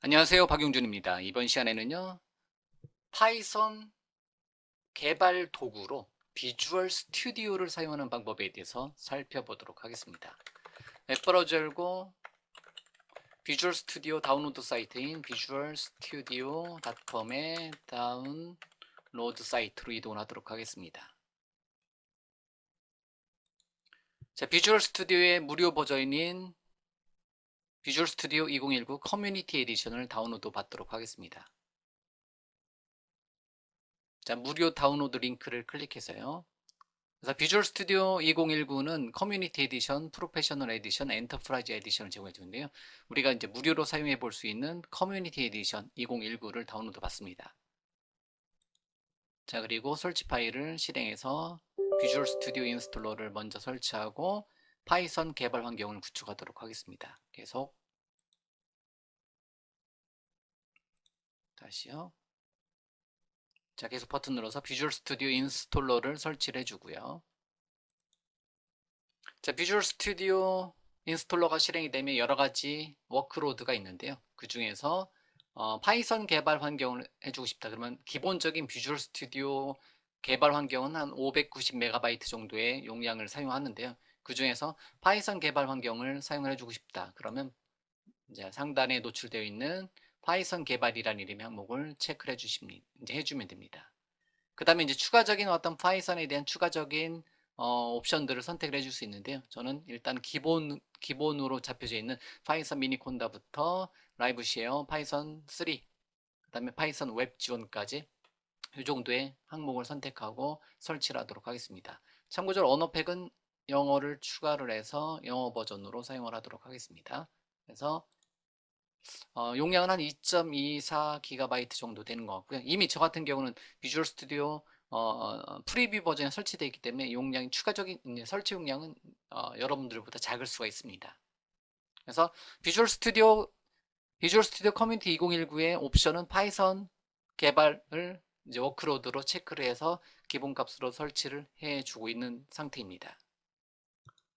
안녕하세요. 박용준입니다. 이번 시간에는요, 파이썬 개발 도구로 비주얼 스튜디오를 사용하는 방법에 대해서 살펴보도록 하겠습니다. 웹브라우저 열고 비주얼 스튜디오 다운로드 사이트인 visualstudio.com의 다운로드 사이트로 이동을 하도록 하겠습니다. 자, 비주얼 스튜디오의 무료 버전인 비주얼 스튜디오 2019 커뮤니티 에디션을 다운로드 받도록 하겠습니다. 자, 무료 다운로드 링크를 클릭해서요. 그래서 비주얼 스튜디오 2019는 커뮤니티 에디션, 프로페셔널 에디션, 엔터프라이즈 에디션을 제공해 주는데요. 우리가 이제 무료로 사용해 볼 수 있는 커뮤니티 에디션 2019를 다운로드 받습니다. 자, 그리고 설치 파일을 실행해서 비주얼 스튜디오 인스톨러를 먼저 설치하고 파이썬 개발 환경을 구축하도록 하겠습니다. 계속 다시요. 자, 계속 버튼 눌러서 비주얼 스튜디오 인스톨러를 설치를 해주고요. 자, 비주얼 스튜디오 인스톨러가 실행이 되면 여러 가지 워크로드가 있는데요. 그 중에서 파이썬 개발 환경을 해주고 싶다. 그러면 기본적인 비주얼 스튜디오 개발 환경은 한 590MB 정도의 용량을 사용하는데요. 그 중에서 파이썬 개발 환경을 사용을 해주고 싶다. 그러면 이제 상단에 노출되어 있는 파이썬 개발이라는 이름의 항목을 체크를 해주면 됩니다. 그 다음에 이제 추가적인 어떤 파이썬에 대한 추가적인 옵션들을 선택을 해줄 수 있는데요. 저는 일단 기본으로 잡혀져 있는 파이썬 미니콘다부터 라이브 쉐어, 파이썬 3, 그 다음에 파이썬 웹 지원까지 이 정도의 항목을 선택하고 설치를 하도록 하겠습니다. 참고적으로 언어팩은 영어를 추가를 해서 영어 버전으로 사용을 하도록 하겠습니다. 그래서 용량은 한 2.24GB 정도 되는 것 같고요. 이미 저 같은 경우는 비주얼 스튜디오 프리뷰 버전에 설치되어 있기 때문에 용량이 추가적인 설치 용량은 여러분들보다 작을 수가 있습니다. 그래서 비주얼 스튜디오 커뮤니티 2019의 옵션은 파이썬 개발을 이제 워크로드로 체크를 해서 기본값으로 설치를 해주고 있는 상태입니다.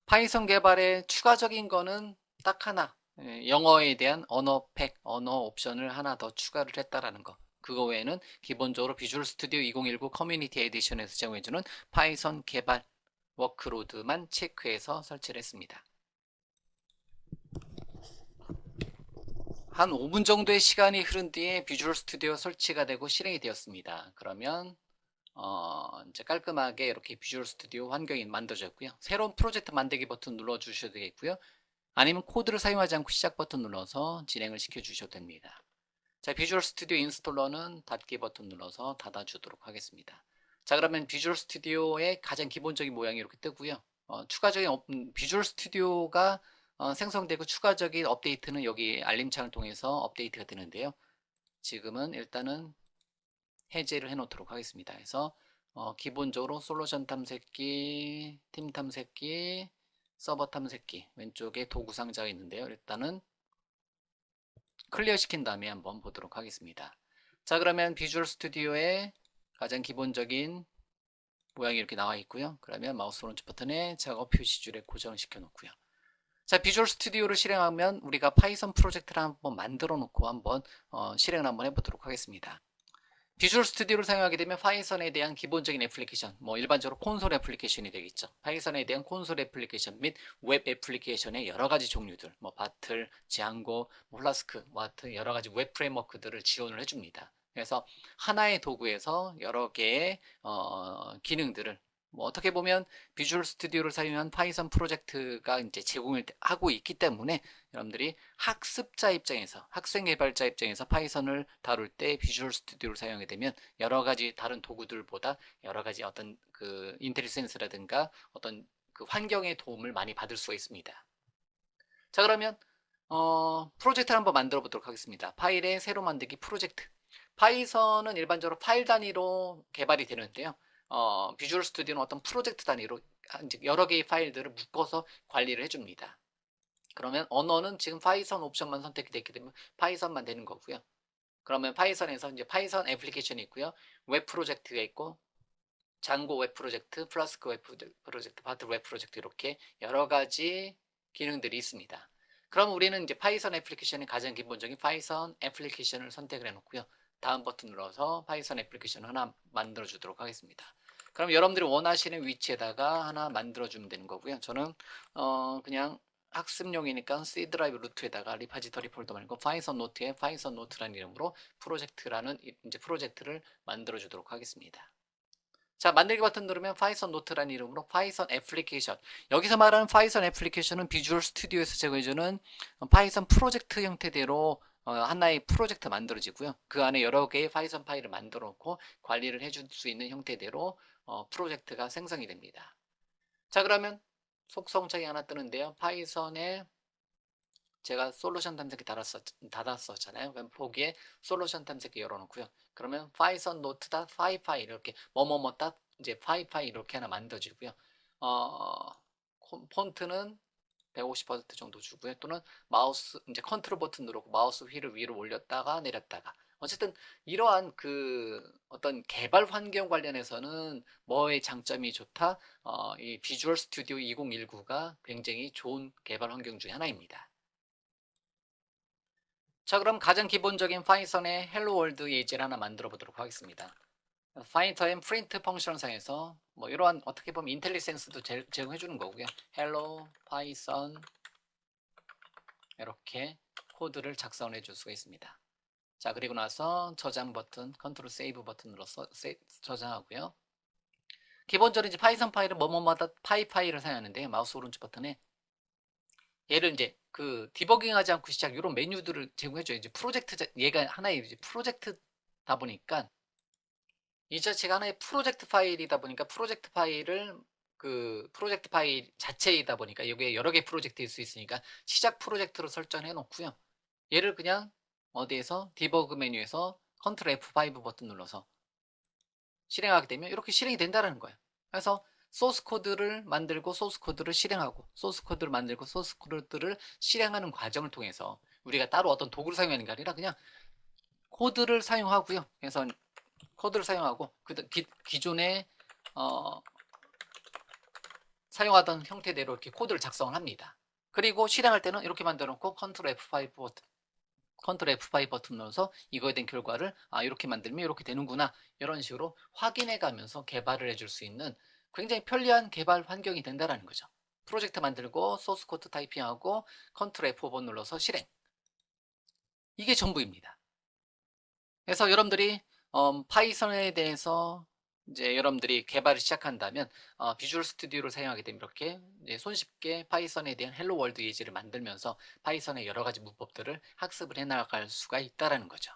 파이썬 개발에 추가적인 거는 딱 하나, 영어에 대한 언어 옵션을 하나 더 추가를 했다라는 거. 그거 외에는 기본적으로 비주얼 스튜디오 2019 커뮤니티 에디션에서 제공해주는 파이썬 개발 워크로드만 체크해서 설치를 했습니다. 한 5분 정도의 시간이 흐른 뒤에 비주얼 스튜디오 설치가 되고 실행이 되었습니다. 그러면 이제 깔끔하게 이렇게 비주얼 스튜디오 환경이 만들어졌고요. 새로운 프로젝트 만들기 버튼 눌러주셔도 되겠고요. 아니면 코드를 사용하지 않고 시작 버튼 눌러서 진행을 시켜주셔도 됩니다. 자, 비주얼 스튜디오 인스톨러는 닫기 버튼 눌러서 닫아주도록 하겠습니다. 자, 그러면 비주얼 스튜디오의 가장 기본적인 모양이 이렇게 뜨고요. 추가적인 비주얼 스튜디오가 생성되고 추가적인 업데이트는 여기 알림창을 통해서 업데이트가 되는데요. 지금은 일단은 해제를 해놓도록 하겠습니다. 그래서 기본적으로 솔루션 탐색기, 팀 탐색기, 서버 탐색기 왼쪽에 도구 상자가 있는데요. 일단은 클리어 시킨 다음에 한번 보도록 하겠습니다. 자, 그러면 비주얼 스튜디오의 가장 기본적인 모양이 이렇게 나와 있고요. 그러면 마우스 오른쪽 버튼에 작업 표시줄에 고정을 시켜 놓고요. 자, 비주얼 스튜디오를 실행하면 우리가 파이썬 프로젝트를 한번 만들어 놓고 한번 실행을 한번 해보도록 하겠습니다. 비주얼 스튜디오를 사용하게 되면 파이썬에 대한 기본적인 애플리케이션, 뭐 일반적으로 콘솔 애플리케이션이 되겠죠. 파이썬에 대한 콘솔 애플리케이션 및 웹 애플리케이션의 여러 가지 종류들, 뭐 바틀, 지앙고, 플라스크, 와트 여러 가지 웹 프레임워크들을 지원을 해줍니다. 그래서 하나의 도구에서 여러 개의 기능들을 뭐 어떻게 보면 비주얼 스튜디오를 사용한 파이썬 프로젝트가 이제 제공을 하고 있기 때문에 여러분들이 학습자 입장에서 학생 개발자 입장에서 파이썬을 다룰 때 비주얼 스튜디오를 사용하게 되면 여러 가지 다른 도구들보다 여러 가지 어떤 그 인텔리센스라든가 어떤 그 환경의 도움을 많이 받을 수가 있습니다. 자, 그러면 프로젝트를 한번 만들어 보도록 하겠습니다. 파일의 새로 만들기 프로젝트. 파이썬은 일반적으로 파일 단위로 개발이 되는데요. 비주얼 스튜디오는 어떤 프로젝트 단위로 이제 여러 개의 파일들을 묶어서 관리를 해줍니다. 그러면 언어는 지금 파이썬 옵션만 선택이 됐기 때문에 파이썬만 되는 거고요. 그러면 파이썬에서 이제 파이썬 애플리케이션이 있고요. 웹 프로젝트가 있고 장고 웹 프로젝트, 플라스크 웹 프로젝트, 바틀 웹 프로젝트 이렇게 여러 가지 기능들이 있습니다. 그럼 우리는 이제 파이썬 애플리케이션의 가장 기본적인 파이썬 애플리케이션을 선택을 해놓고요. 다음 버튼 눌러서 파이썬 애플리케이션 하나 만들어 주도록 하겠습니다. 그럼 여러분들이 원하시는 위치에다가 하나 만들어 주면 되는 거고요. 저는 그냥 학습용이니까 C 드라이브 루트에다가 리파지터리 폴더 말고 파이썬 노트에 파이썬 노트라는 이름으로 프로젝트라는 이제 프로젝트를 만들어 주도록 하겠습니다. 자, 만들기 버튼 누르면 파이썬 노트라는 이름으로 파이썬 애플리케이션. 여기서 말하는 파이썬 애플리케이션은 비주얼 스튜디오에서 제공해주는 파이썬 프로젝트 형태대로 하나의 프로젝트 만들어지고요. 그 안에 여러 개의 파이썬 파일을 만들어 놓고 관리를 해줄 수 있는 형태대로 프로젝트가 생성이 됩니다. 자, 그러면 속성창이 하나 뜨는데요. 파이썬에 제가 솔루션 탐색기 닫았었잖아요. 그럼 보기에 솔루션 탐색기 열어놓고요. 그러면 파이썬 노트다 파이 파일 이렇게 뭐뭐뭐다 이제 파이 파일 이렇게 하나 만들어지고요. 어, 폰트는 150% 정도 주고요. 또는 마우스 이제 컨트롤 버튼 누르고 마우스 휠을 위로 올렸다가 내렸다가 어쨌든 이러한 그 어떤 개발 환경 관련해서는 뭐의 장점이 좋다? 이 비주얼 스튜디오 2019가 굉장히 좋은 개발 환경 중에 하나입니다. 자, 그럼 가장 기본적인 파이썬의 헬로 월드 예제를 하나 만들어 보도록 하겠습니다. 파인터 앤 프린트 펑션 상에서 뭐 이러한 어떻게 보면 인텔리센스도 제공해 주는 거고요. 헬로 파이썬 이렇게 코드를 작성해 줄 수가 있습니다. 자, 그리고 나서 저장 버튼, 컨트롤 세이브 버튼 눌러서 저장하고요. 기본적으로 이제 파이썬 파일은 뭐뭐마다 파이를 사용하는데 마우스 오른쪽 버튼에 얘를 이제 그 디버깅하지 않고 시작 이런 메뉴들을 제공해줘요. 이제 프로젝트 얘가 하나의 이제 프로젝트다 보니까 이 자체가 하나의 프로젝트 파일이다 보니까 프로젝트 파일을 그 프로젝트 파일 자체이다 보니까 여기에 여러 개 프로젝트일 수 있으니까 시작 프로젝트로 설정해 놓고요. 얘를 그냥 어디에서 디버그 메뉴에서 컨트롤 F5 버튼 눌러서 실행하게 되면 이렇게 실행이 된다는 거예요. 그래서 소스 코드를 만들고 소스 코드를 실행하고 소스 코드를 만들고 소스 코드를 실행하는 과정을 통해서 우리가 따로 어떤 도구를 사용하는 게 아니라 그냥 코드를 사용하고요. 그래서 코드를 사용하고 기존에 사용하던 형태대로 이렇게 코드를 작성을 합니다. 그리고 실행할 때는 이렇게 만들어 놓고 컨트롤 F5 버튼 눌러서 이거에 대한 결과를 이렇게 만들면 이렇게 되는구나 이런 식으로 확인해 가면서 개발을 해줄 수 있는 굉장히 편리한 개발 환경이 된다는 거죠. 프로젝트 만들고 소스 코드 타이핑하고 컨트롤 F5번 눌러서 실행. 이게 전부입니다. 그래서 여러분들이 파이썬에 대해서 이제 여러분들이 개발을 시작한다면 비주얼 스튜디오를 사용하게 되면 이렇게 손쉽게 파이썬에 대한 헬로 월드 예제를 만들면서 파이썬의 여러 가지 문법들을 학습을 해나갈 수가 있다는 거죠.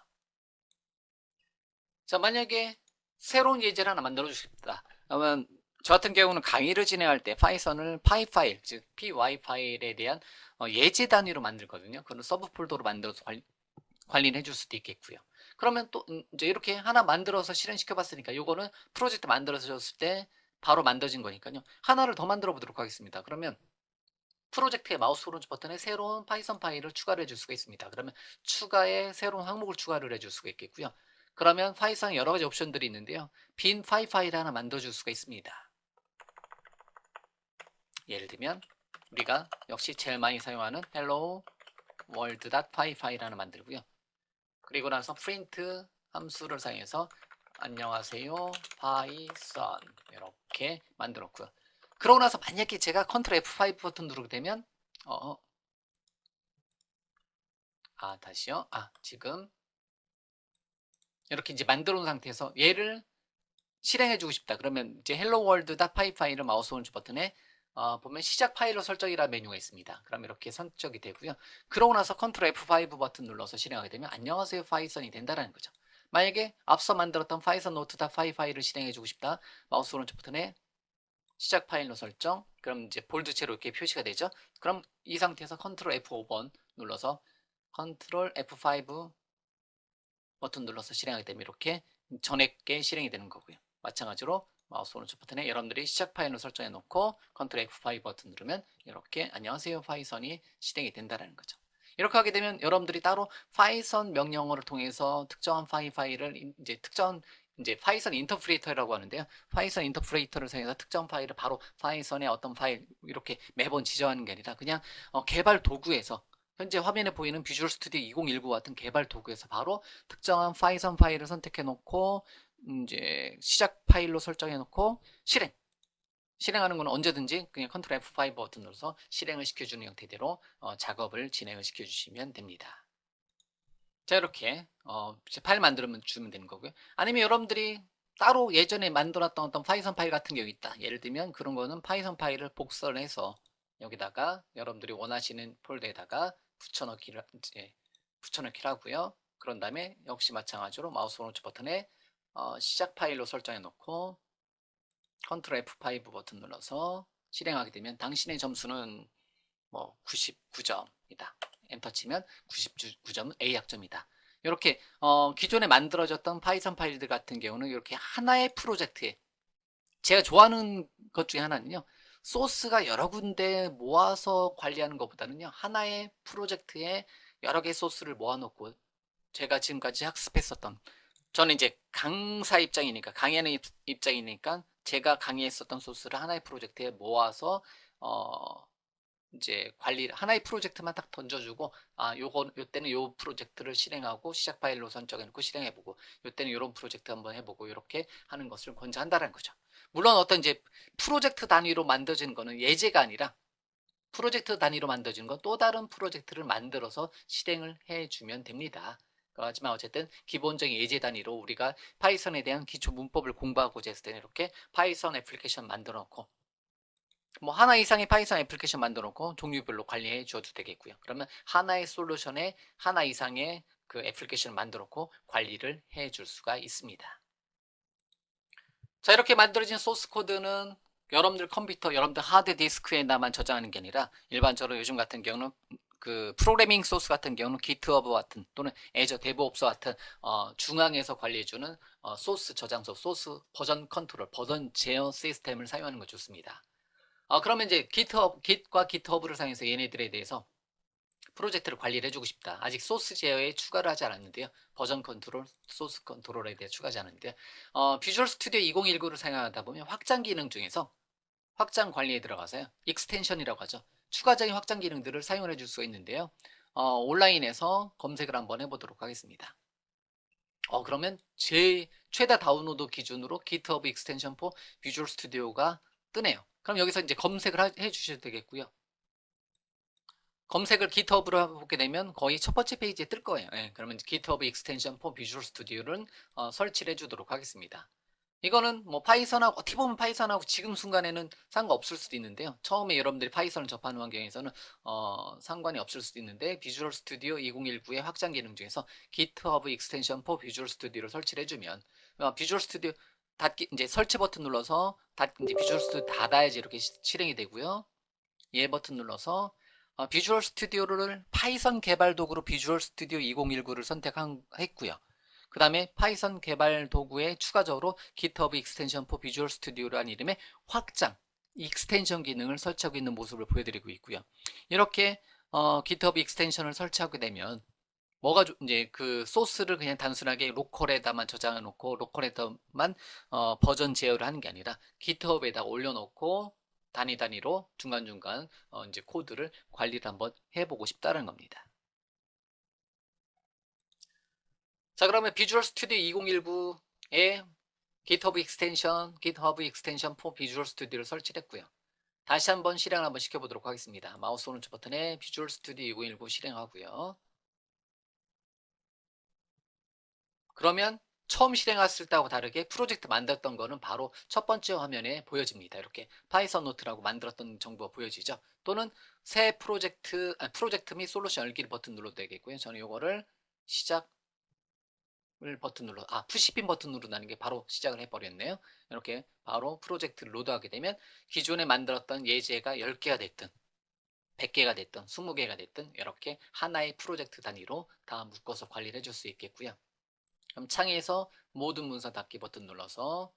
자, 만약에 새로운 예제를 하나 만들어 주십니다. 그러면 저 같은 경우는 강의를 진행할 때 파이썬을 파이 파일, 즉 py 파일에 대한 예제 단위로 만들거든요. 그런 서브 폴더로 만들어서 관리를 해줄 수도 있겠고요. 그러면 또 이제 이렇게 하나 만들어서 실행시켜 봤으니까 요거는 프로젝트 만들어졌을 때 바로 만들어진 거니까요. 하나를 더 만들어 보도록 하겠습니다. 그러면 프로젝트의 마우스 오른쪽 버튼에 새로운 파이썬 파일을 추가를 해줄 수가 있습니다. 그러면 추가에 새로운 항목을 추가를 해줄 수가 있겠고요. 그러면 파이썬에 여러 가지 옵션들이 있는데요. 빈 파일 하나 만들어줄 수가 있습니다. 예를 들면 우리가 역시 제일 많이 사용하는 hello world.py 파일 하나 만들고요. 그리고 나서 프린트 함수를 사용해서 안녕하세요 파이썬 이렇게 만들었고요. 그러고 나서 만약에 제가 컨트롤 F5 버튼 누르게 되면 다시요. 지금 이렇게 이제 만들어 놓은 상태에서 얘를 실행해 주고 싶다. 그러면 이제 hello world.py 파일을 마우스 오른쪽 버튼에 보면 시작 파일로 설정이라는 메뉴가 있습니다. 그럼 이렇게 선적이 되고요. 그러고 나서 컨트롤 F5 버튼 눌러서 실행하게 되면 안녕하세요 파이썬이 된다는 거죠. 만약에 앞서 만들었던 파이썬 노트.py 파일을 실행해 주고 싶다. 마우스 오른쪽 버튼에 시작 파일로 설정. 그럼 이제 볼드체로 이렇게 표시가 되죠. 그럼 이 상태에서 컨트롤 F5번 눌러서 컨트롤 F5 버튼 눌러서 실행하게 되면 이렇게 전에 게 실행이 되는 거고요. 마찬가지로 마우스 오른쪽 버튼에 여러분들이 시작 파일로 설정해 놓고 컨트롤 F5 버튼 누르면 이렇게 안녕하세요 파이썬이 실행이 된다는 거죠. 이렇게 하게 되면 여러분들이 따로 파이썬 명령어를 통해서 특정한 파일을 이제 파이썬 인터프리터라고 하는데요. 파이썬 인터프리터를 사용해서 특정 파일을 바로 파이썬의 어떤 파일 이렇게 매번 지정하는 게 아니라 그냥 개발 도구에서 현재 화면에 보이는 비주얼 스튜디오 2019 같은 개발 도구에서 바로 특정한 파이썬 파일을 선택해 놓고 이제 시작 파일로 설정해 놓고 실행하는 건 언제든지 그냥 컨트롤 F5 버튼 눌러서 실행을 시켜주는 형태대로 작업을 진행을 시켜주시면 됩니다. 자, 이렇게 파일 만들어 주면 되는 거고요. 아니면 여러분들이 따로 예전에 만들었던 어떤 파이썬 파일 같은 경우 있다. 예를 들면 그런 거는 파이썬 파일을 복사를 해서 여기다가 여러분들이 원하시는 폴더에다가 붙여넣기를 하고요. 그런 다음에 역시 마찬가지로 마우스 오른쪽 버튼에 시작 파일로 설정해 놓고 컨트롤 F5 버튼 눌러서 실행하게 되면 당신의 점수는 뭐 99점이다. 엔터 치면 99점은 A 학점이다. 이렇게 기존에 만들어졌던 파이썬 파일들 같은 경우는 이렇게 하나의 프로젝트에 제가 좋아하는 것 중에 하나는요. 소스가 여러 군데 모아서 관리하는 것보다는요. 하나의 프로젝트에 여러 개의 소스를 모아놓고 제가 지금까지 학습했었던 저는 이제 강사 입장이니까 강의하는 입장이니까 제가 강의했었던 소스를 하나의 프로젝트에 모아서 이제 하나의 프로젝트만 딱 던져주고 요때는 요 프로젝트를 실행하고 시작 파일로 선정해놓고 실행해보고 요때는 요런 프로젝트 한번 해보고 이렇게 하는 것을 권장한다는 거죠. 물론 어떤 이제 프로젝트 단위로 만들어진 거는 예제가 아니라 프로젝트 단위로 만들어진 건 또 다른 프로젝트를 만들어서 실행을 해주면 됩니다. 하지만 어쨌든 기본적인 예제 단위로 우리가 파이썬에 대한 기초 문법을 공부하고자 했을 때는 이렇게 파이썬 애플리케이션 만들어 놓고 뭐 하나 이상의 파이썬 애플리케이션 만들어 놓고 종류별로 관리해 줘도 되겠고요. 그러면 하나의 솔루션에 하나 이상의 그 애플리케이션을 만들어 놓고 관리를 해 줄 수가 있습니다. 자, 이렇게 만들어진 소스 코드는 여러분들 컴퓨터, 여러분들 하드디스크에다만 저장하는 게 아니라 일반적으로 요즘 같은 경우는 그 프로그래밍 소스 같은 경우는 GitHub 같은 또는 애저 데브옵스 같은 중앙에서 관리해주는 소스 저장소, 소스 버전 컨트롤, 버전 제어 시스템을 사용하는 거 좋습니다. 그러면 이제 Git과 GitHub를 사용해서 얘네들에 대해서 프로젝트를 관리를 해주고 싶다. 아직 소스 제어에 추가를 하지 않았는데요. 버전 컨트롤, 소스 컨트롤에 대해 추가하지 않았는데요. 비주얼 스튜디오 2019를 사용하다 보면 확장 기능 중에서 확장 관리에 들어가서요. 익스텐션이라고 하죠. 추가적인 확장 기능들을 사용을 해줄 수가 있는데요. 온라인에서 검색을 한번 해보도록 하겠습니다. 그러면 최다 다운로드 기준으로 GitHub 익스텐션 4 비주얼 스튜디오가 뜨네요. 그럼 여기서 이제 검색을 해주셔도 되겠고요. 검색을 GitHub로 해보게 되면 거의 첫 번째 페이지에 뜰 거예요. 그러면 GitHub 익스텐션 4 비주얼 스튜디오를 설치를 해주도록 하겠습니다. 이거는 뭐 파이썬하고 어떻게 보면 파이썬하고 지금 순간에는 상관없을 수도 있는데요. 처음에 여러분들이 파이썬을 접하는 환경에서는 상관이 없을 수도 있는데 비주얼 스튜디오 2019의 확장 기능 중에서 GitHub 익스텐션 4 비주얼 스튜디오를 설치를 해주면 비주얼 스튜디오 이제 설치 버튼 눌러서 이제 비주얼 스튜디오 닫아야지 이렇게 실행이 되고요. 얘 버튼 눌러서 비주얼 스튜디오를 파이썬 개발 도구로 비주얼 스튜디오 2019를 선택했고요. 그 다음에 파이썬 개발 도구에 추가적으로 GitHub 익스텐션 4 비주얼 스튜디오라는 이름의 확장 익스텐션 기능을 설치하고 있는 모습을 보여드리고 있고요. 이렇게 GitHub 익스텐션을 설치하게 되면 뭐가 이제 그 소스를 그냥 단순하게 로컬에다만 저장해 놓고 로컬에다만 버전 제어를 하는 게 아니라 GitHub에다 올려놓고 단위로 중간중간 이제 코드를 관리를 한번 해보고 싶다는 겁니다. 자, 그러면 비주얼 스튜디오 2019에 GitHub 익스텐션 4 비주얼 스튜디오를 설치했고요. 다시 한번 실행을 한번 시켜보도록 하겠습니다. 마우스 오른쪽 버튼에 비주얼 스튜디오 2019 실행하고요. 그러면 처음 실행했을 때하고 다르게 프로젝트 만들었던 거는 바로 첫 번째 화면에 보여집니다. 이렇게 파이썬 노트라고 만들었던 정보가 보여지죠. 또는 새 프로젝트 및 솔루션 열기 버튼 눌러도 되겠고요. 저는 이거를 시작을 버튼 푸시핀 버튼 누르다는 게 바로 시작을 해버렸네요. 이렇게 바로 프로젝트를 로드하게 되면 기존에 만들었던 예제가 10개가 됐든 100개가 됐든 20개가 됐든 이렇게 하나의 프로젝트 단위로 다 묶어서 관리를 해줄 수 있겠고요. 그럼 창에서 모든 문서 닫기 버튼 눌러서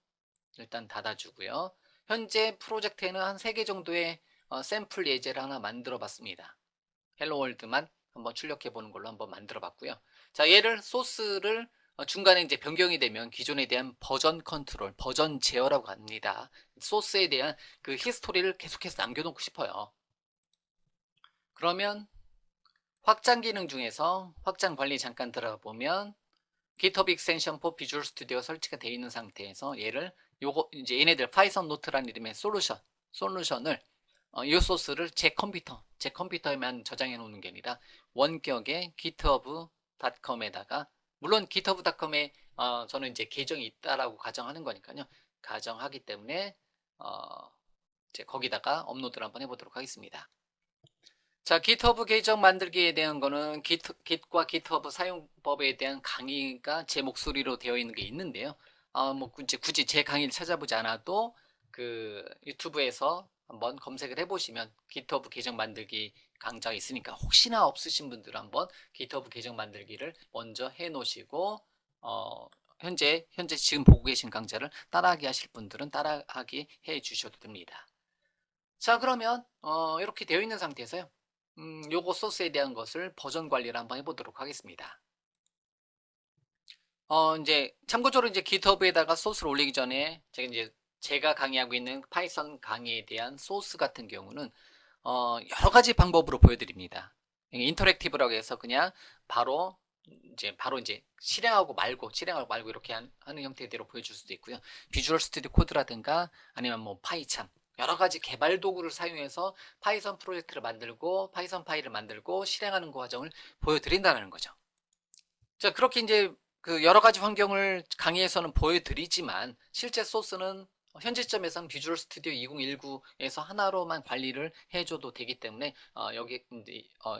일단 닫아주고요. 현재 프로젝트에는 한 3개 정도의 샘플 예제를 하나 만들어 봤습니다. 헬로 월드만 한번 출력해 보는 걸로 한번 만들어 봤고요. 자, 얘를 소스를 중간에 이제 변경이 되면 기존에 대한 버전 컨트롤, 버전 제어라고 합니다. 소스에 대한 그 히스토리를 계속해서 남겨놓고 싶어요. 그러면 확장 기능 중에서 확장 관리 잠깐 들어가 보면 GitHub 익스텐션 for 비주얼 스튜디오 설치가 되어 있는 상태에서 얘를 요거 이제 얘네들 파이썬 노트라는 이름의 솔루션을 이 소스를 제 컴퓨터에만 저장해 놓는 게 아니라 원격의 github.com에다가 물론 github.com에 저는 이제 계정이 있다라고 가정하는 거니까요. 가정하기 때문에 이제 거기다가 업로드를 한번 해보도록 하겠습니다. 자, GitHub 계정 만들기에 대한 거는 Git과 GitHub 사용법에 대한 강의가 제 목소리로 되어 있는 게 있는데요. 뭐 굳이 제 강의를 찾아보지 않아도 그 유튜브에서 한번 검색을 해보시면 GitHub 계정 만들기 강좌가 있으니까 혹시나 없으신 분들은 한번 GitHub 계정 만들기를 먼저 해 놓으시고 현재 지금 보고 계신 강좌를 따라하기 하실 분들은 따라하기 해 주셔도 됩니다. 자, 그러면 이렇게 되어 있는 상태에서요. 요거 소스에 대한 것을 버전 관리를 한번 해보도록 하겠습니다. 이제 참고적으로 이제 GitHub에다가 소스를 올리기 전에 제가 강의하고 있는 파이썬 강의에 대한 소스 같은 경우는 여러 가지 방법으로 보여드립니다. 인터랙티브라고 해서 그냥 바로 이제 실행하고 말고 이렇게 하는 형태대로 보여줄 수도 있고요. 비주얼 스튜디오 코드라든가 아니면 뭐 파이참 여러 가지 개발 도구를 사용해서 파이썬 프로젝트를 만들고 파이썬 파일을 만들고 실행하는 과정을 보여드린다는 거죠. 자, 그렇게 이제 그 여러 가지 환경을 강의에서는 보여드리지만 실제 소스는 현재 시점에서는 비주얼 스튜디오 2019에서 하나로만 관리를 해줘도 되기 때문에 여기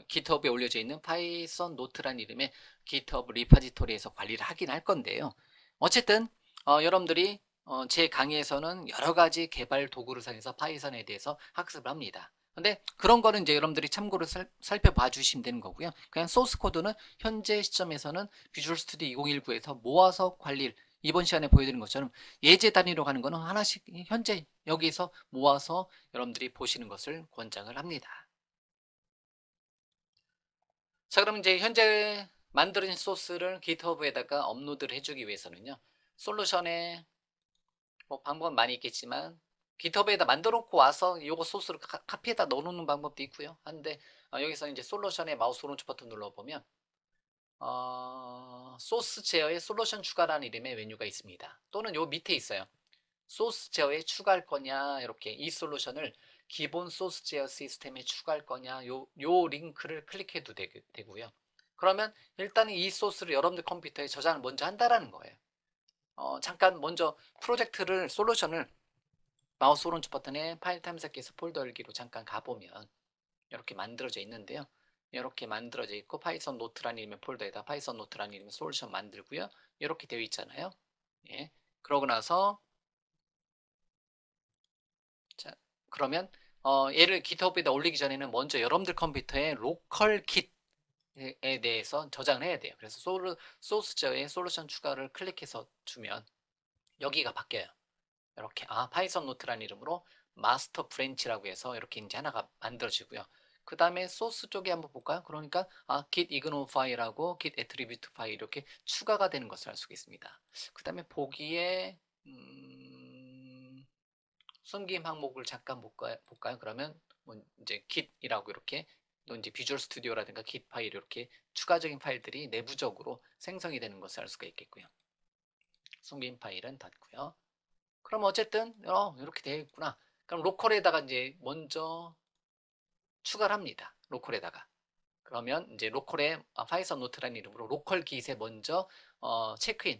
GitHub에 올려져 있는 파이썬 노트란 이름의 GitHub 리파지토리에서 관리를 하긴 할 건데요. 어쨌든 여러분들이 제 강의에서는 여러 가지 개발 도구를 사용해서 파이썬에 대해서 학습을 합니다. 근데 그런 거는 이제 여러분들이 참고로 살펴봐 주시면 되는 거고요. 그냥 소스 코드는 현재 시점에서는 비주얼 스튜디오 2019에서 모아서 관리를 이번 시간에 보여드린 것처럼 예제 단위로 가는 거는 하나씩 현재 여기서 모아서 여러분들이 보시는 것을 권장을 합니다. 자, 그럼 이제 현재 만들어진 소스를 GitHub에다가 업로드를 해주기 위해서는요. 솔루션에 뭐 방법은 많이 있겠지만 GitHub에다 만들어 놓고 와서 요거 소스를 카피에다 넣어 놓는 방법도 있고요. 한데 여기서 이제 솔루션에 마우스 오른쪽 버튼 눌러보면 소스 제어에 솔루션 추가라는 이름의 메뉴가 있습니다. 또는 요 밑에 있어요. 소스 제어에 추가할 거냐 이렇게 이 솔루션을 기본 소스 제어 시스템에 추가할 거냐 요 링크를 클릭해도 되고요. 그러면 일단 이 소스를 여러분들 컴퓨터에 저장을 먼저 한다라는 거예요. 잠깐 먼저 프로젝트를 솔루션을 마우스 오른쪽 버튼에 파일 탐색기에서 폴더 열기로 잠깐 가보면 이렇게 만들어져 있는데요. 이렇게 만들어져 있고 파이썬 노트라는 이름의 폴더에다 파이썬 노트라는 이름의 솔루션 만들고요. 이렇게 되어 있잖아요. 예. 그러고 나서 자, 그러면 얘를 GitHub에다 올리기 전에는 먼저 여러분들 컴퓨터에 로컬 깃에 대해서 저장을 해야 돼요. 그래서 소스저의 솔루션 추가를 클릭해서 주면 여기가 바뀌어요. 이렇게 파이썬 노트라는 이름으로 마스터 브랜치라고 해서 이렇게 이제 하나가 만들어지고요. 그 다음에 소스 쪽에 한번 볼까요? 그러니까 git ignore 파일하고 git attribute 파일 이렇게 추가가 되는 것을 알 수가 있습니다. 그 다음에 보기에 숨김 항목을 잠깐 볼까요? 그러면 뭐 이제 git이라고 이렇게 또 이제 비주얼 스튜디오라든가 git 파일 이렇게 추가적인 파일들이 내부적으로 생성이 되는 것을 알 수가 있겠고요. 숨긴 파일은 닫고요. 그럼 어쨌든 이렇게 되어 있구나. 그럼 로컬에다가 이제 먼저 추가를 합니다. 로컬에다가. 그러면 이제 로컬에 파이썬 노트라는 이름으로 로컬 깃에 먼저 체크인.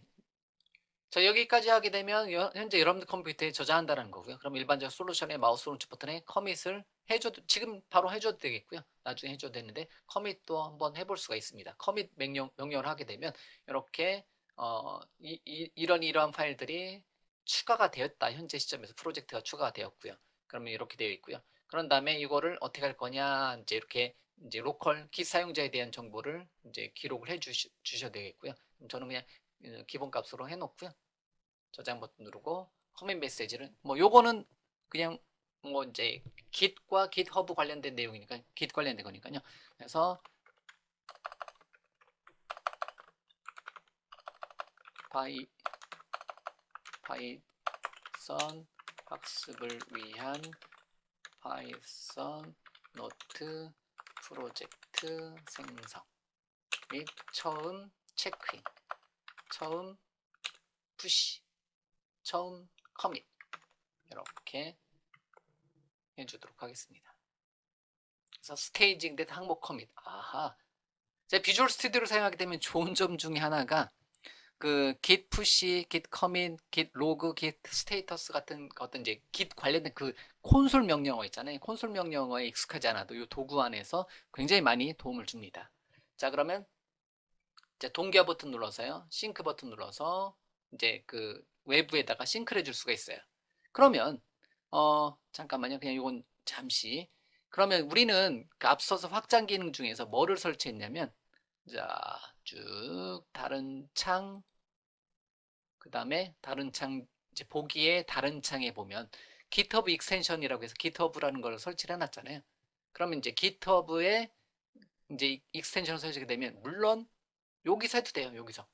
자, 여기까지 하게 되면 현재 여러분들 컴퓨터에 저장한다는 거고요. 그럼 일반적 솔루션의 마우스 오른쪽 버튼에 커밋을 해줘도 지금 바로 해줘도 되겠고요. 나중에 해줘도 되는데 커밋도 한번 해볼 수가 있습니다. 커밋 명령을 하게 되면 이렇게 이러한 파일들이 추가가 되었다. 현재 시점에서 프로젝트가 추가가 되었고요. 그러면 이렇게 되어 있고요. 그런 다음에 이거를 어떻게 할 거냐 이제 이렇게 이제 로컬 킷 사용자에 대한 정보를 이제 기록을 해 주셔야 되겠고요. 저는 그냥 기본 값으로 해놓고요. 저장 버튼 누르고 커밋 메시지를 뭐 요거는 그냥 뭐 이제 Git과 GitHub 관련된 내용이니까 Git 관련된 거니까요. 그래서 파이썬 학습을 위한 파이썬 노트 프로젝트 생성 및 처음 체크인, 처음 푸시, 처음 커밋 이렇게 해주도록 하겠습니다. 그래서 스테이징 된 항목 커밋. 아하. 제 비주얼 스튜디오를 사용하게 되면 좋은 점 중에 하나가 그 git push, git commit, git log, git status 같은 어떤 이제 git 관련된 그 콘솔 명령어 있잖아요. 콘솔 명령어에 익숙하지 않아도 이 도구 안에서 굉장히 많이 도움을 줍니다. 자, 그러면 이제 동기화 버튼 눌러서요. 싱크 버튼 눌러서 이제 그 외부에다가 싱크를 해줄 수가 있어요. 그러면 잠깐만요. 그냥 이건 잠시. 그러면 우리는 그 앞서서 확장 기능 중에서 뭐를 설치했냐면 자, 쭉 다른 창, 그 다음에 다른 창, 이제 보기에 다른 창에 보면 GitHub 익스텐션이라고 해서 GitHub라는 걸 설치를 해놨잖아요. 그러면 이제 GitHub에 이제 익스텐션을 설치하게 되면 물론 여기서 해도 돼요. 여기서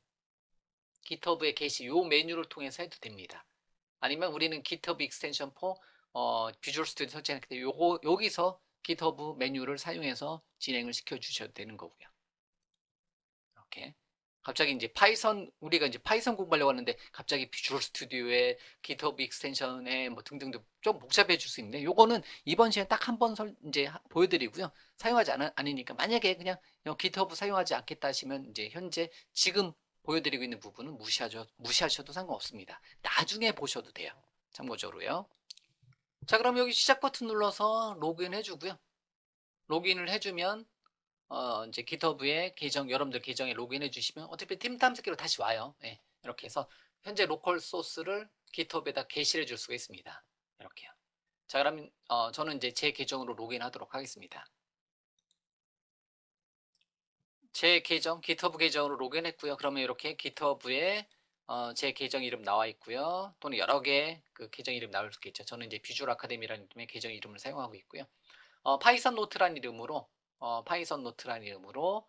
GitHub의 게시 요 메뉴를 통해서 해도 됩니다. 아니면 우리는 GitHub 익스텐션 4 비주얼 스튜디오 설치하게 되면 요거 여기서 GitHub 메뉴를 사용해서 진행을 시켜 주셔도 되는 거고요. 이렇게 갑자기 이제 파이썬 우리가 이제 파이썬 공부하려고 하는데 갑자기 비주얼 스튜디오에 GitHub 익스텐션에 뭐 등등등 좀 복잡해 줄 수 있는데 요거는 이번 시간에 딱 한 번 이제 보여드리고요. 사용하지 않으니까 만약에 그냥 GitHub 사용하지 않겠다 하시면 이제 현재 지금 보여드리고 있는 부분은 무시하셔도 상관없습니다. 나중에 보셔도 돼요. 참고적으로요. 자, 그럼 여기 시작 버튼 눌러서 로그인 해주고요. 로그인을 해주면 이제 GitHub의 계정, 여러분들 계정에 로그인 해주시면 어차피 팀 탐색기로 다시 와요. 네, 이렇게 해서 현재 로컬 소스를 GitHub에다 게시를 해줄 수가 있습니다. 이렇게요. 자, 그러면 저는 이제 제 계정으로 로그인 하도록 하겠습니다. 제 계정, GitHub 계정으로 로그인 했고요. 그러면 이렇게 GitHub에 제 계정 이름 나와 있고요. 또는 여러 개 그 계정 이름 나올 수 있겠죠. 저는 이제 비주얼 아카데미라는 이름의 계정 이름을 사용하고 있고요. 파이썬 노트라는 이름으로 파이썬 노트라는 이름으로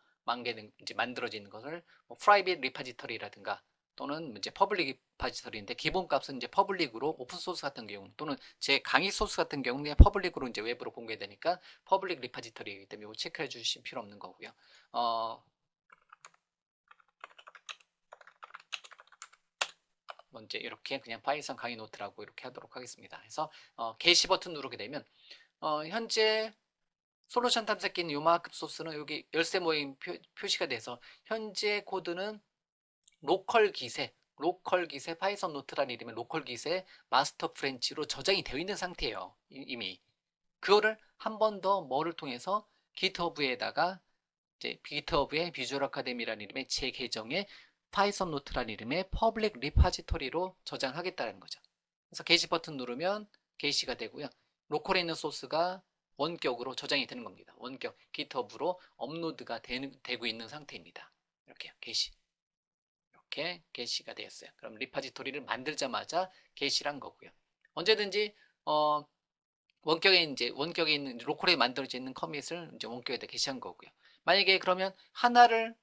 이제 만들어지는 것을 뭐 프라이빗 리파지터리라든가 또는 이제 퍼블릭 리파지터리인데 기본값은 이제 퍼블릭으로 오픈 소스 같은 경우 또는 제 강의 소스 같은 경우는 그냥 퍼블릭으로 이제 외부로 공개되니까 퍼블릭 리파지터리이기 때문에 이거 체크해 주실 필요 없는 거고요. 먼저 이렇게 그냥 파이썬 강의 노트라고 이렇게 하도록 하겠습니다. 그래서 게시 버튼 누르게 되면 현재 솔루션 탐색기는 요만큼 소스는 여기 열쇠 모임 표시가 돼서 현재 코드는 로컬 기세 파이썬 노트라는 이름의 로컬 기세 마스터 프렌치로 저장이 되어 있는 상태예요. 이미 그거를 한 번 더 뭐를 통해서 GitHub에다가 이제 GitHub의 비주얼 아카데미라는 이름의 제 계정에 파이썬 노트라는 이름의 퍼블릭 리파지토리로 저장하겠다는 거죠. 그래서 게시 버튼 누르면 게시가 되고요. 로컬에 있는 소스가 원격으로 저장이 되는 겁니다. 원격 GitHub으로 업로드가 되고 있는 상태입니다. 이렇게요. 게시. 이렇게 게시가 되었어요. 그럼 리파지토리를 만들자마자 게시란 거고요. 언제든지 원격에 있는 로컬에 만들어져 있는 커밋을 이제 원격에다 게시한 거고요. 만약에 그러면 하나를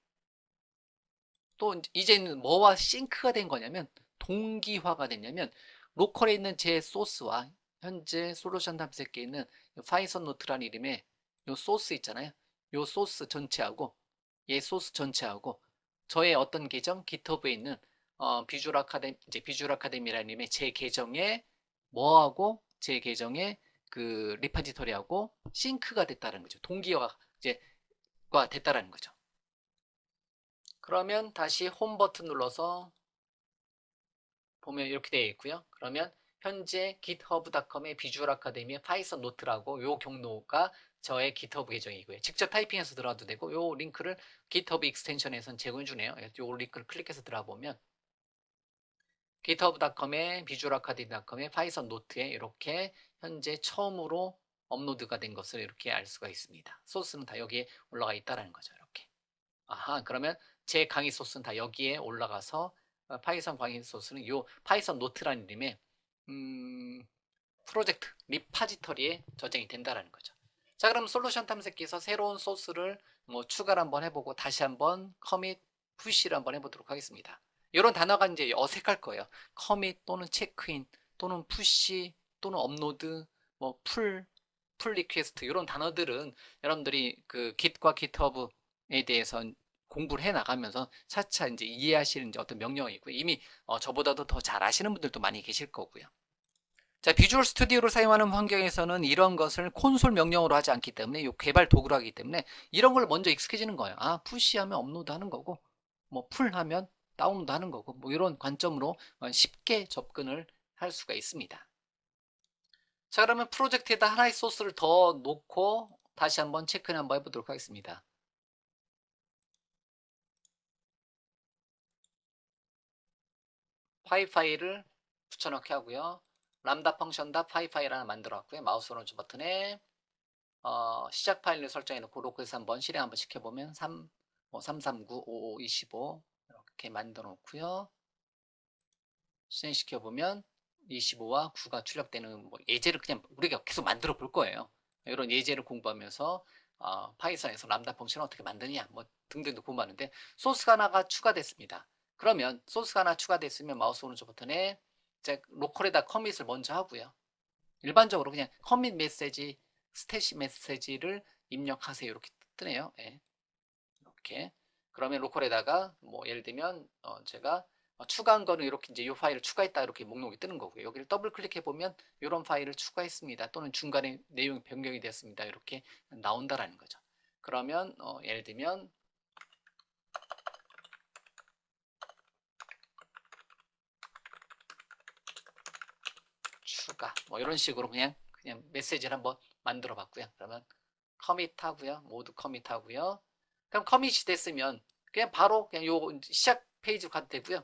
또 이제는 뭐와 싱크가 된 거냐면 동기화가 됐냐면 로컬에 있는 제 소스와 현재 솔루션 탐색기에 있는 파이썬 노트라는 이름의 요 소스 있잖아요. 요 소스 전체하고 얘 소스 전체하고 저의 어떤 계정 GitHub에 있는 비주얼 아카데미라는 이름의 제 계정에 뭐하고 제 계정에 그 리파지토리하고 싱크가 됐다는 거죠. 동기화가 이제 됐다라는 거죠. 그러면 다시 홈 버튼 눌러서 보면 이렇게 되어 있고요. 그러면 현재 github.com의 비주얼 아카데미의 파이썬 노트라고 요 경로가 저의 GitHub 계정이고요. 직접 타이핑해서 들어가도 되고 요 링크를 GitHub 익스텐션에선 제공해 주네요. 요 링크를 클릭해서 들어가 보면 github.com의 비주얼 아카데미.com의 파이썬 노트에 이렇게 현재 처음으로 업로드가 된 것을 이렇게 알 수가 있습니다. 소스는 다 여기에 올라가 있다라는 거죠. 이렇게. 아하, 그러면 제 강의 소스는 다 여기에 올라가서 파이썬 강의 소스는 요 파이썬 노트라는 이름의 프로젝트 리파지터리에 저장이 된다라는 거죠. 자, 그럼 솔루션 탐색기에서 새로운 소스를 뭐 추가를 한번 해보고 다시 한번 커밋, 푸시를 한번 해보도록 하겠습니다. 이런 단어가 이제 어색할 거예요. 커밋 또는 체크인 또는 푸시 또는 업로드, 뭐 풀, 풀 리퀘스트 이런 단어들은 여러분들이 그 Git과 GitHub에 대해서 공부를 해 나가면서 차차 이제 이해하시는 이제 어떤 명령이고요. 이미 저보다도 더 잘 아시는 분들도 많이 계실 거고요. 자, 비주얼 스튜디오를 사용하는 환경에서는 이런 것을 콘솔 명령어로 하지 않기 때문에 이 개발 도구로 하기 때문에 이런 걸 먼저 익숙해지는 거예요. 아, 푸시하면 업로드 하는 거고 뭐 풀하면 다운로드 하는 거고 뭐 이런 관점으로 쉽게 접근을 할 수가 있습니다. 자, 그러면 프로젝트에다 하나의 소스를 더 놓고 다시 한번 체크를 한번 해보도록 하겠습니다. 파이를 붙여넣기 하고요. 람다 펑션다 파이를 하나 만들어 왔고요. 마우스 오른쪽 버튼에 시작 파일을 설정해 놓고 로컬에서 한번 실행 한번 시켜보면 339 55 25 이렇게 만들어 놓고요. 실행시켜보면 25와 9가 출력되는 뭐 예제를 그냥 우리가 계속 만들어 볼 거예요. 이런 예제를 공부하면서 파이썬에서 람다 펑션을 어떻게 만드냐 뭐 등등도 공부하는데 소스가 하나가 추가됐습니다. 그러면 소스가 하나 추가됐으면 마우스 오른쪽 버튼에 이제 로컬에다 커밋을 먼저 하고요. 일반적으로 그냥 커밋 메시지, 스태시 메시지를 입력하세요. 이렇게 뜨네요. 예. 이렇게. 그러면 로컬에다가 뭐 예를 들면 제가 추가한 거는 이렇게 이제 이 파일을 추가했다 이렇게 목록이 뜨는 거고요. 여기를 더블 클릭해 보면 이런 파일을 추가했습니다. 또는 중간에 내용이 변경이 됐습니다. 이렇게 나온다라는 거죠. 그러면 예를 들면 추가 뭐 이런 식으로 그냥 메시지를 한번 만들어 봤고요. 그러면 커밋 하고요. 모두 커밋 하고요. 그럼 커밋이 됐으면 그냥 바로 그냥 요 시작 페이지로 가도 되고요.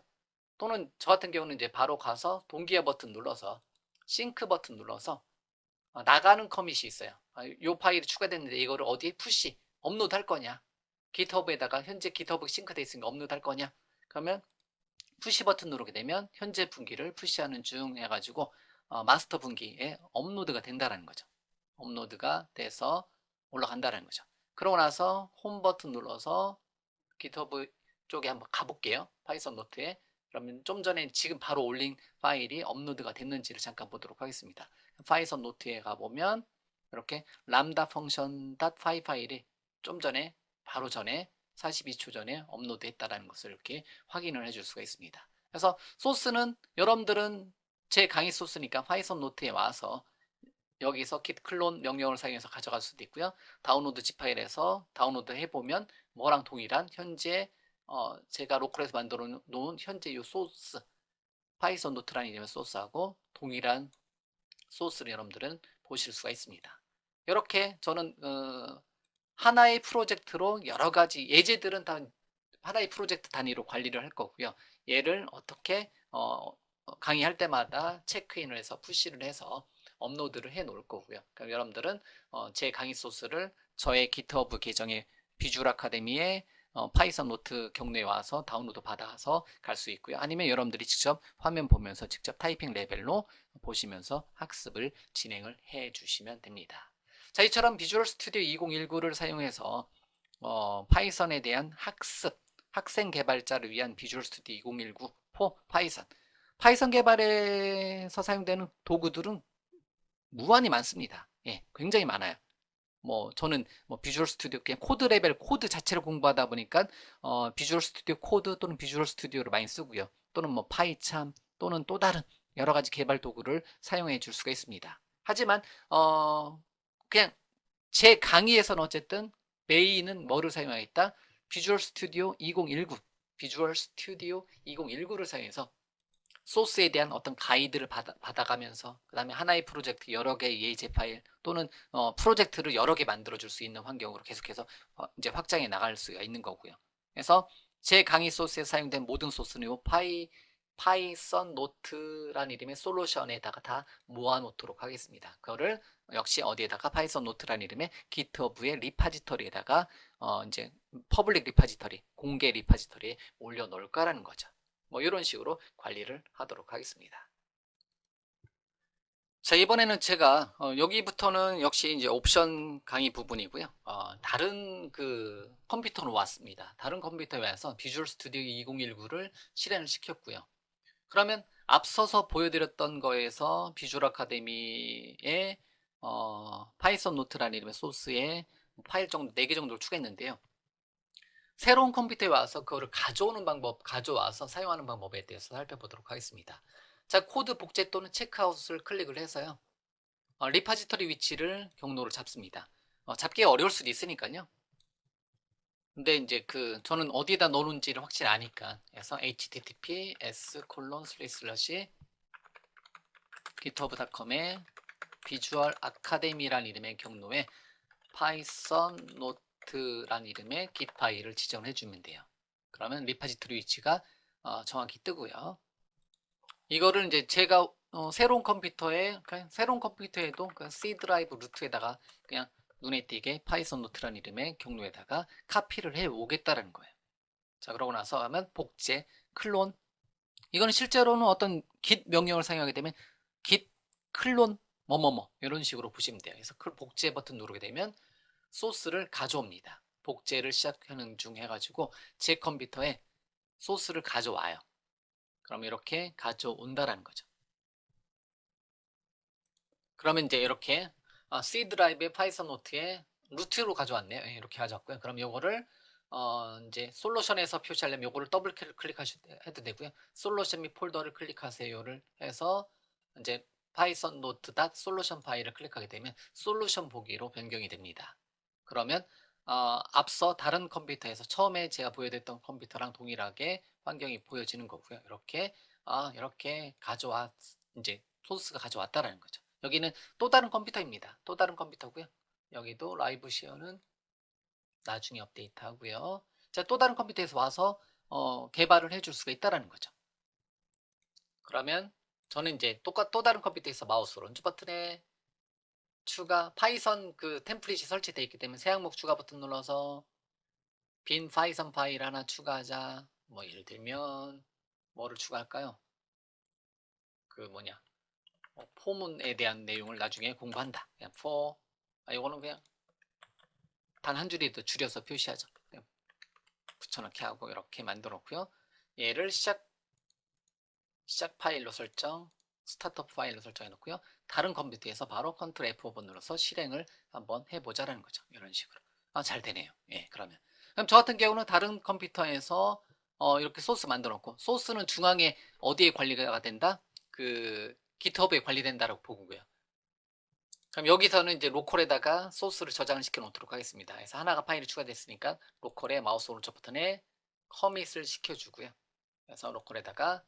또는 저 같은 경우는 이제 바로 가서 동기화 버튼 눌러서 싱크 버튼 눌러서 나가는 커밋이 있어요. 요 파일이 추가됐는데 이거를 어디에 푸시 업로드 할 거냐? 깃허브에다가 현재 깃허브 싱크돼 있으니까 업로드 할 거냐? 그러면 푸시 버튼 누르게 되면 현재 분기를 푸시하는 중 해가지고 마스터 분기에 업로드가 된다라는 거죠. 업로드가 돼서 올라간다라는 거죠. 그러고 나서 홈 버튼 눌러서 깃허브 쪽에 한번 가볼게요. 파이썬 노트에. 그러면 좀 전에 지금 바로 올린 파일이 업로드가 됐는지를 잠깐 보도록 하겠습니다. 파이썬 노트에 가보면 이렇게 람다 펑션 파일이 좀 전에 바로 전에 42초 전에 업로드 했다라는 것을 이렇게 확인을 해줄 수가 있습니다. 그래서 소스는 여러분들은 제 강의 소스니까 파이썬 노트에 와서 여기서 git 클론 명령을 사용해서 가져갈 수도 있고요. 다운로드 지 파일에서 다운로드 해보면 뭐랑 동일한 현재 제가 로컬에서 만들어 놓은 현재 이 소스 파이썬 노트라는 이름의 소스하고 동일한 소스를 여러분들은 보실 수가 있습니다. 이렇게 저는 하나의 프로젝트로 여러 가지 예제들은 다 하나의 프로젝트 단위로 관리를 할 거고요. 얘를 어떻게 강의할 때마다 체크인을 해서 푸시를 해서 업로드를 해 놓을 거고요. 그럼 여러분들은 제 강의 소스를 저의 GitHub 계정에 비주얼 아카데미에 파이썬 노트 경로에 와서 다운로드 받아서 갈 수 있고요. 아니면 여러분들이 직접 화면 보면서 직접 타이핑 레벨로 보시면서 학습을 진행을 해 주시면 됩니다. 자, 이처럼 비주얼 스튜디오 2019를 사용해서 파이썬에 대한 학습, 학생 개발자를 위한 비주얼 스튜디오 2019 포 파이썬. 파이썬 개발에서 사용되는 도구들은 무한히 많습니다. 예, 굉장히 많아요. 뭐 저는 뭐 비주얼 스튜디오 그냥 코드 레벨 코드 자체를 공부하다 보니까 비주얼 스튜디오 코드 또는 비주얼 스튜디오를 많이 쓰고요. 또는 뭐 파이참 또는 또 다른 여러 가지 개발 도구를 사용해 줄 수가 있습니다. 하지만 그냥 제 강의에서는 어쨌든 메인은 뭐를 사용하겠다? 비주얼 스튜디오 2019 비주얼 스튜디오 2019를 사용해서 소스에 대한 어떤 가이드를 받아가면서 그 다음에 하나의 프로젝트 여러 개의 예제 파일 또는 프로젝트를 여러 개 만들어 줄 수 있는 환경으로 계속해서 이제 확장해 나갈 수가 있는 거고요. 그래서 제 강의 소스에 사용된 모든 소스는 요 파이썬 노트라는 이름의 솔루션에다가 다 모아 놓도록 하겠습니다. 그거를 역시 어디에다가 파이썬 노트라는 이름의 GitHub의 리파지터리에다가 이제 퍼블릭 리파지터리 공개 리파지터리에 올려 놓을 거라는 거죠. 뭐 이런 식으로 관리를 하도록 하겠습니다. 자, 이번에는 제가 여기부터는 역시 이제 옵션 강의 부분이고요. 다른 그 컴퓨터로 왔습니다. 다른 컴퓨터에 와서 비주얼 스튜디오 2019를 실행을 시켰고요. 그러면 앞서서 보여드렸던 거에서 비주얼 아카데미의 파이썬 노트라는 이름의 소스에 파일 정도 4개 정도를 추가했는데요. 새로운 컴퓨터에 와서 그거를 가져오는 방법, 가져와서 사용하는 방법에 대해서 살펴보도록 하겠습니다. 자, 코드 복제 또는 체크아웃을 클릭을 해서요. 리파지터리 위치를 경로로 잡습니다. 잡기가 어려울 수도 있으니까요. 근데 이제 저는 어디에다 넣는지를 확실히 아니까. 그래서 https://github.com에 비주얼 아카데미라는 이름의 경로에 파이썬 노트라는 이름의 git 파일을 지정해 주면 돼요. 그러면 리파지토리 위치가 정확히 뜨고요. 이거를 이제 제가 새로운 컴퓨터에도 C 드라이브 루트에다가 그냥 눈에 띄게 파이썬 노트라는 이름의 경로에다가 카피를 해 오겠다라는 거예요. 자, 그러고 나서 하면 복제, 클론. 이거는 실제로는 어떤 git 명령을 사용하게 되면 git 클론 뭐뭐뭐 이런 식으로 보시면 돼요. 그래서 그 복제 버튼 누르게 되면 소스를 가져옵니다. 복제를 시작하는 중 해가지고 제 컴퓨터에 소스를 가져와요. 그럼 이렇게 가져온다라는 거죠. 그러면 이제 이렇게 C 드라이브의 파이썬 노트에 루트로 가져왔네요. 이렇게 가져왔고요. 그럼 요거를 이제 솔루션에서 표시하려면 요거를 더블 클릭해도 되고요. 솔루션 및 폴더를 클릭하세요를 해서 이제 파이썬 노트 닷 솔루션 파일을 클릭하게 되면 솔루션 보기로 변경이 됩니다. 그러면 앞서 다른 컴퓨터에서 처음에 제가 보여드렸던 컴퓨터랑 동일하게 환경이 보여지는 거고요. 이렇게 가져와 이제 소스가 가져왔다라는 거죠. 여기는 또 다른 컴퓨터입니다. 또 다른 컴퓨터고요. 여기도 라이브 시어는 나중에 업데이트 하고요. 자, 또 다른 컴퓨터에서 와서 개발을 해줄 수가 있다라는 거죠. 그러면 저는 이제 또 다른 컴퓨터에서 마우스로 런치 버튼에 추가 파이썬 템플릿이 설치되어 있기 때문에 새 항목 추가 버튼 눌러서 빈 파이썬 파일 하나 추가하자. 뭐 예를 들면 뭐를 추가할까요? 포문에 대한 내용을 나중에 공부한다. 그냥 이거는 그냥 단 한 줄이라도 줄여서 표시하죠. 붙여넣기 하고 이렇게 만들어 놓고요. 얘를 시작 파일로 설정, 스타트업 파일로 설정해 놓고요. 다른 컴퓨터에서 바로 컨트롤 F5번 눌러서 실행을 한번 해보자라는 거죠. 이런 식으로. 잘 되네요. 예, 그럼 저 같은 경우는 다른 컴퓨터에서 이렇게 소스 만들어 놓고, 소스는 중앙에 어디에 관리가 된다? GitHub에 관리된다라고 보고요. 그럼 여기서는 이제 로컬에다가 소스를 저장을 시켜 놓도록 하겠습니다. 그래서 하나가 파일이 추가됐으니까 로컬에 마우스 오른쪽 버튼에 커밋을 시켜주고요. 그래서 로컬에다가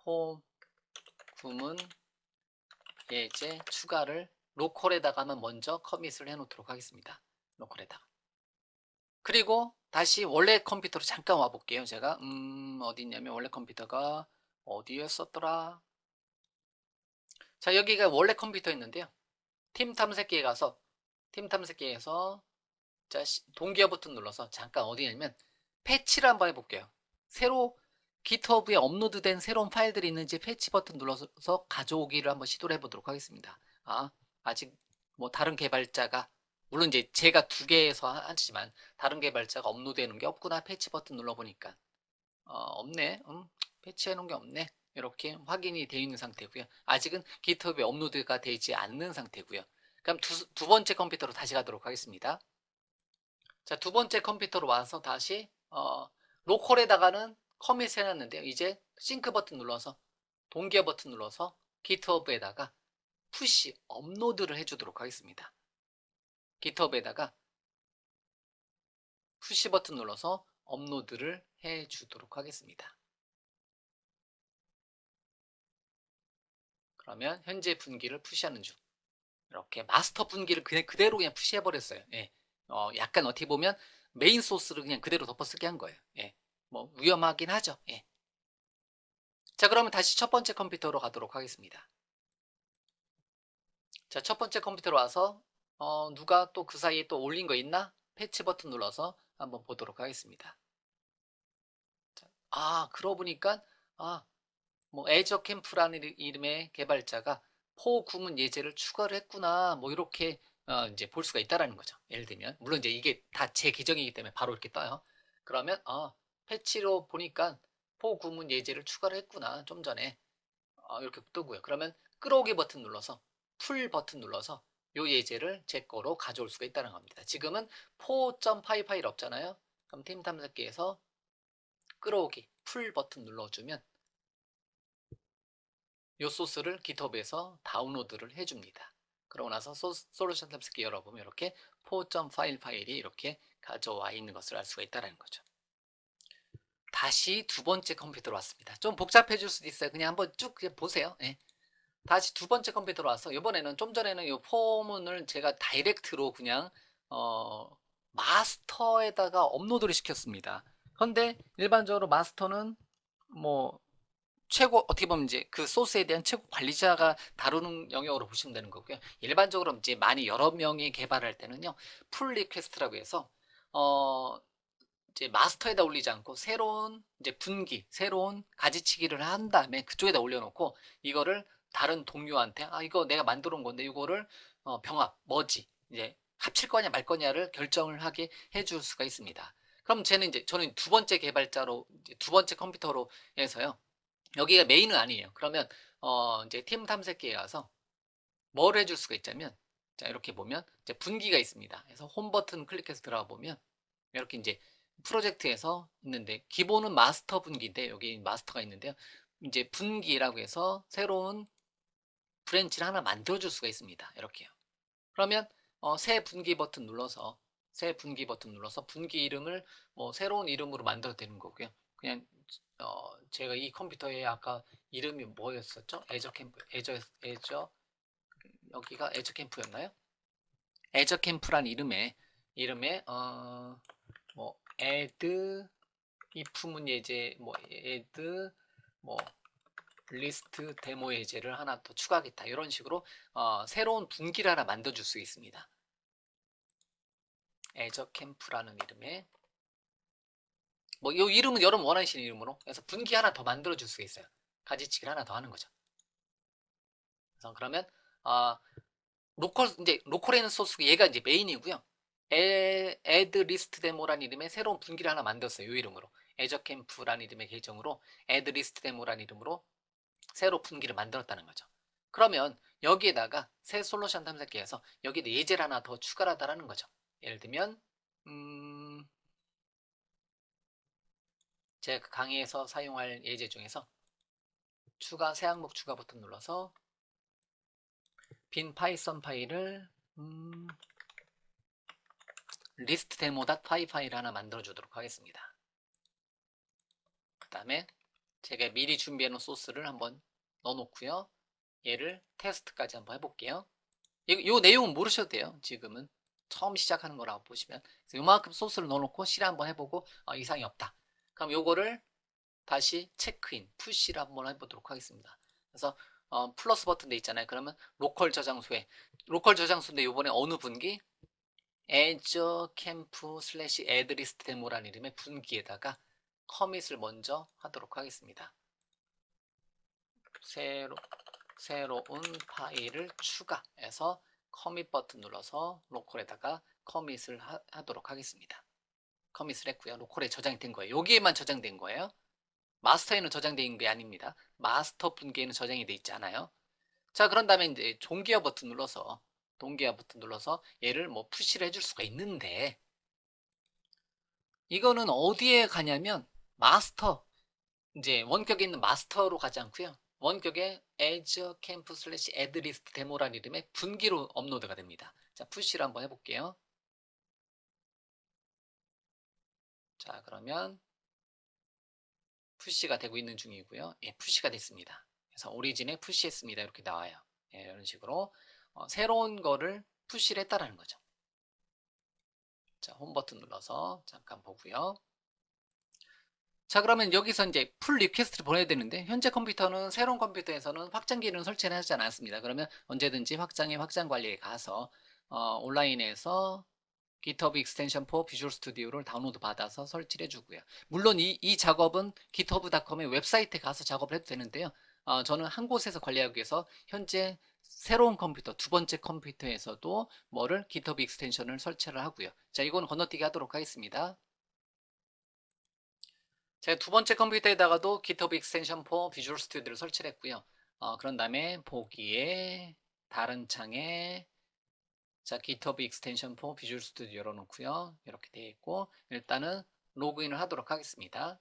홈 구문 예제 추가를 로컬에다가는 먼저 커밋을 해 놓도록 하겠습니다. 로컬에다가. 그리고 다시 원래 컴퓨터로 잠깐 와 볼게요. 제가 어디 있냐면 원래 컴퓨터가 어디였었더라. 자, 여기가 원래 컴퓨터였는데요. 팀 탐색기에 가서 팀 탐색기에서 자, 동기화 버튼 눌러서 잠깐 어디냐면 패치를 한번 해볼게요. 새로 GitHub에 업로드된 새로운 파일들이 있는지 패치 버튼 눌러서 가져오기를 한번 시도를 해보도록 하겠습니다. 아직 뭐 다른 개발자가 물론 이제 제가 2개에서 하지만 다른 개발자가 업로드해 놓은 게 없구나. 패치 버튼 눌러보니까 없네. 패치해 놓은 게 없네. 이렇게 확인이 되어 있는 상태고요. 아직은 GitHub에 업로드가 되지 않는 상태고요. 그럼 두 번째 컴퓨터로 다시 가도록 하겠습니다. 자, 두 번째 컴퓨터로 와서 다시 로컬에다가는 커밋 해놨는데요. 이제 싱크 버튼 눌러서 동기화 버튼 눌러서 GitHub에다가 푸시 업로드를 해주도록 하겠습니다. GitHub에다가 푸시 버튼 눌러서 업로드를 해주도록 하겠습니다. 그러면 현재 분기를 푸시하는 중. 이렇게 마스터 분기를 그대로 그냥 푸시해버렸어요. 예. 약간 어떻게 보면 메인 소스를 그냥 그대로 덮어쓰기 한 거예요. 예. 뭐 위험하긴 하죠. 예. 자, 그러면 다시 첫 번째 컴퓨터로 가도록 하겠습니다. 자, 첫 번째 컴퓨터로 와서 누가 또 그 사이에 또 올린 거 있나? 패치 버튼 눌러서 한번 보도록 하겠습니다. 자, 그러고 보니까 뭐 애저 캠프라는 이름의 개발자가 포 구문 예제를 추가를 했구나. 뭐 이렇게 이제 볼 수가 있다라는 거죠. 예를 들면 물론 이제 이게 다 제 계정이기 때문에 바로 이렇게 떠요. 그러면 패치로 보니까 포 구문 예제를 추가를 했구나. 좀 전에 이렇게 뜨고요. 그러면 끌어오기 버튼 눌러서 풀 버튼 눌러서 요 예제를 제 거로 가져올 수가 있다는 겁니다. 지금은 4.5 파일 없잖아요. 그럼 팀 탐색기에서 끌어오기 풀 버튼 눌러주면 요 소스를 GitHub에서 다운로드를 해줍니다. 그러고 나서 솔루션 탐색기 열어보면 이렇게 4.5 파일이 이렇게 가져와 있는 것을 알 수가 있다는 거죠. 다시 두 번째 컴퓨터로 왔습니다. 좀 복잡해질 수도 있어요. 그냥 한번 쭉 보세요. 예. 다시 두 번째 컴퓨터로 와서 이번에는 좀 전에는 이 포문을 제가 다이렉트로 그냥 마스터에다가 업로드를 시켰습니다. 그런데 일반적으로 마스터는 뭐 최고 어떻게 보면 이제 그 소스에 대한 최고 관리자가 다루는 영역으로 보시면 되는 거고요. 일반적으로 이제 많이 여러 명이 개발할 때는요, 풀 리퀘스트라고 해서 이제 마스터에다 올리지 않고 새로운 이제 분기, 새로운 가지치기를 한 다음에 그쪽에다 올려놓고 이거를 다른 동료한테 이거 내가 만들어 온 건데 이거를 병합, 머지 이제 합칠 거냐 말 거냐를 결정을 하게 해줄 수가 있습니다. 그럼 저는 두 번째 개발자로 두 번째 컴퓨터로 해서요. 여기가 메인은 아니에요. 그러면 이제 팀 탐색기에 가서 뭘 해줄 수가 있냐면 자 이렇게 보면 이제 분기가 있습니다. 그래서 홈 버튼 클릭해서 들어가 보면 이렇게 이제 프로젝트에서 있는데 기본은 마스터 분기인데 여기 마스터가 있는데요. 이제 분기라고 해서 새로운 브랜치를 하나 만들어줄 수가 있습니다. 이렇게요. 그러면 새 분기 버튼 눌러서 분기 이름을 뭐 새로운 이름으로 만들어도 되는 거고요. 그냥 제가 이 컴퓨터에 아까 이름이 뭐였었죠? 애저 여기가 애저 캠프였나요? 애저 캠프란 이름에 뭐 add 이품은 예제 뭐 add 뭐 리스트 데모 예제를 하나 더 추가하겠다 이런 식으로 새로운 분기를 하나 만들어줄 수 있습니다. 애저 캠프라는 이름에 뭐 이 이름은 여러분 원하시는 이름으로 그래서 분기 하나 더 만들어줄 수 있어요. 가지치기를 하나 더 하는 거죠. 그래서 그러면 로컬에는 소스가 얘가 이제 메인이고요. add list demo라는 이름의 새로운 분기를 하나 만들었어요. 이 이름으로 애저 캠프라는 이름의 계정으로 add list demo라는 이름으로 새로 분기를 만들었다는 거죠. 그러면 여기에다가 새 솔루션 탐색기에서 여기에 예제를 하나 더 추가하다라는 거죠. 예를 들면 제가 강의에서 사용할 예제 중에서 새 항목 추가 버튼 눌러서 빈 파이썬 파일을 리스트 데모.py 파일 하나 만들어 주도록 하겠습니다. 그 다음에 제가 미리 준비해 놓은 소스를 한번 넣어 놓고요. 얘를 테스트까지 한번 해볼게요. 이 내용은 모르셔도 돼요. 지금은 처음 시작하는 거라고 보시면 이만큼 소스를 넣어놓고 실행 한번 해보고 이상이 없다. 그럼 요거를 다시 체크인, 푸시를 한번 해보도록 하겠습니다. 그래서 플러스 버튼 돼 있잖아요. 그러면 로컬 저장소인데 요번에 어느 분기? 애저 캠프 슬래시 애드리스트 데모라는 이름의 분기에다가 커밋을 먼저 하도록 하겠습니다. 새로운 파일을 추가해서 커밋 버튼 눌러서 로컬에다가 커밋을 하도록 하겠습니다. 커밋을 했고요. 로컬에 저장이 된 거예요. 여기에만 저장된 거예요. 마스터에는 저장된 게 아닙니다. 마스터 분기에는 저장이 돼 있지 않아요. 자, 그런 다음에 이제 동기화 버튼 눌러서 얘를 뭐 푸시를 해줄 수가 있는데 이거는 어디에 가냐면 마스터 이제 원격에 있는 마스터로 가지 않고요. 원격에 Azure Camp slash add list demo라는 이름의 분기로 업로드가 됩니다. 자, 푸시를 한번 해볼게요. 자, 그러면 푸시가 되고 있는 중이고요. 예, 푸시가 됐습니다. 그래서 오리진에 푸시했습니다. 이렇게 나와요. 예, 이런 식으로 새로운 거를 푸시를 했다라는 거죠. 자, 홈 버튼 눌러서 잠깐 보고요. 자, 그러면 여기서 이제 풀 리퀘스트를 보내야 되는데 현재 컴퓨터는 새로운 컴퓨터에서는 확장기는 설치를 하지 않았습니다. 그러면 언제든지 확장 관리에 가서 온라인에서 GitHub 익스텐션 4 비주얼 스튜디오를 다운로드 받아서 설치를 해주고요. 물론 이 작업은 github.com의 웹사이트에 가서 작업을 해도 되는데요. 저는 한 곳에서 관리하기 위해서 현재 새로운 컴퓨터, 두 번째 컴퓨터에서도 GitHub 익스텐션을 설치를 하고요. 자, 이건 건너뛰기 하도록 하겠습니다. 제가 두 번째 컴퓨터에다가도 GitHub 익스텐션 4 비주얼 스튜디오를 설치를 했고요. 그런 다음에 보기에 다른 창에 자, GitHub 익스텐션 포 비주얼 스튜디오 열어놓고요. 이렇게 되어 있고 일단은 로그인을 하도록 하겠습니다.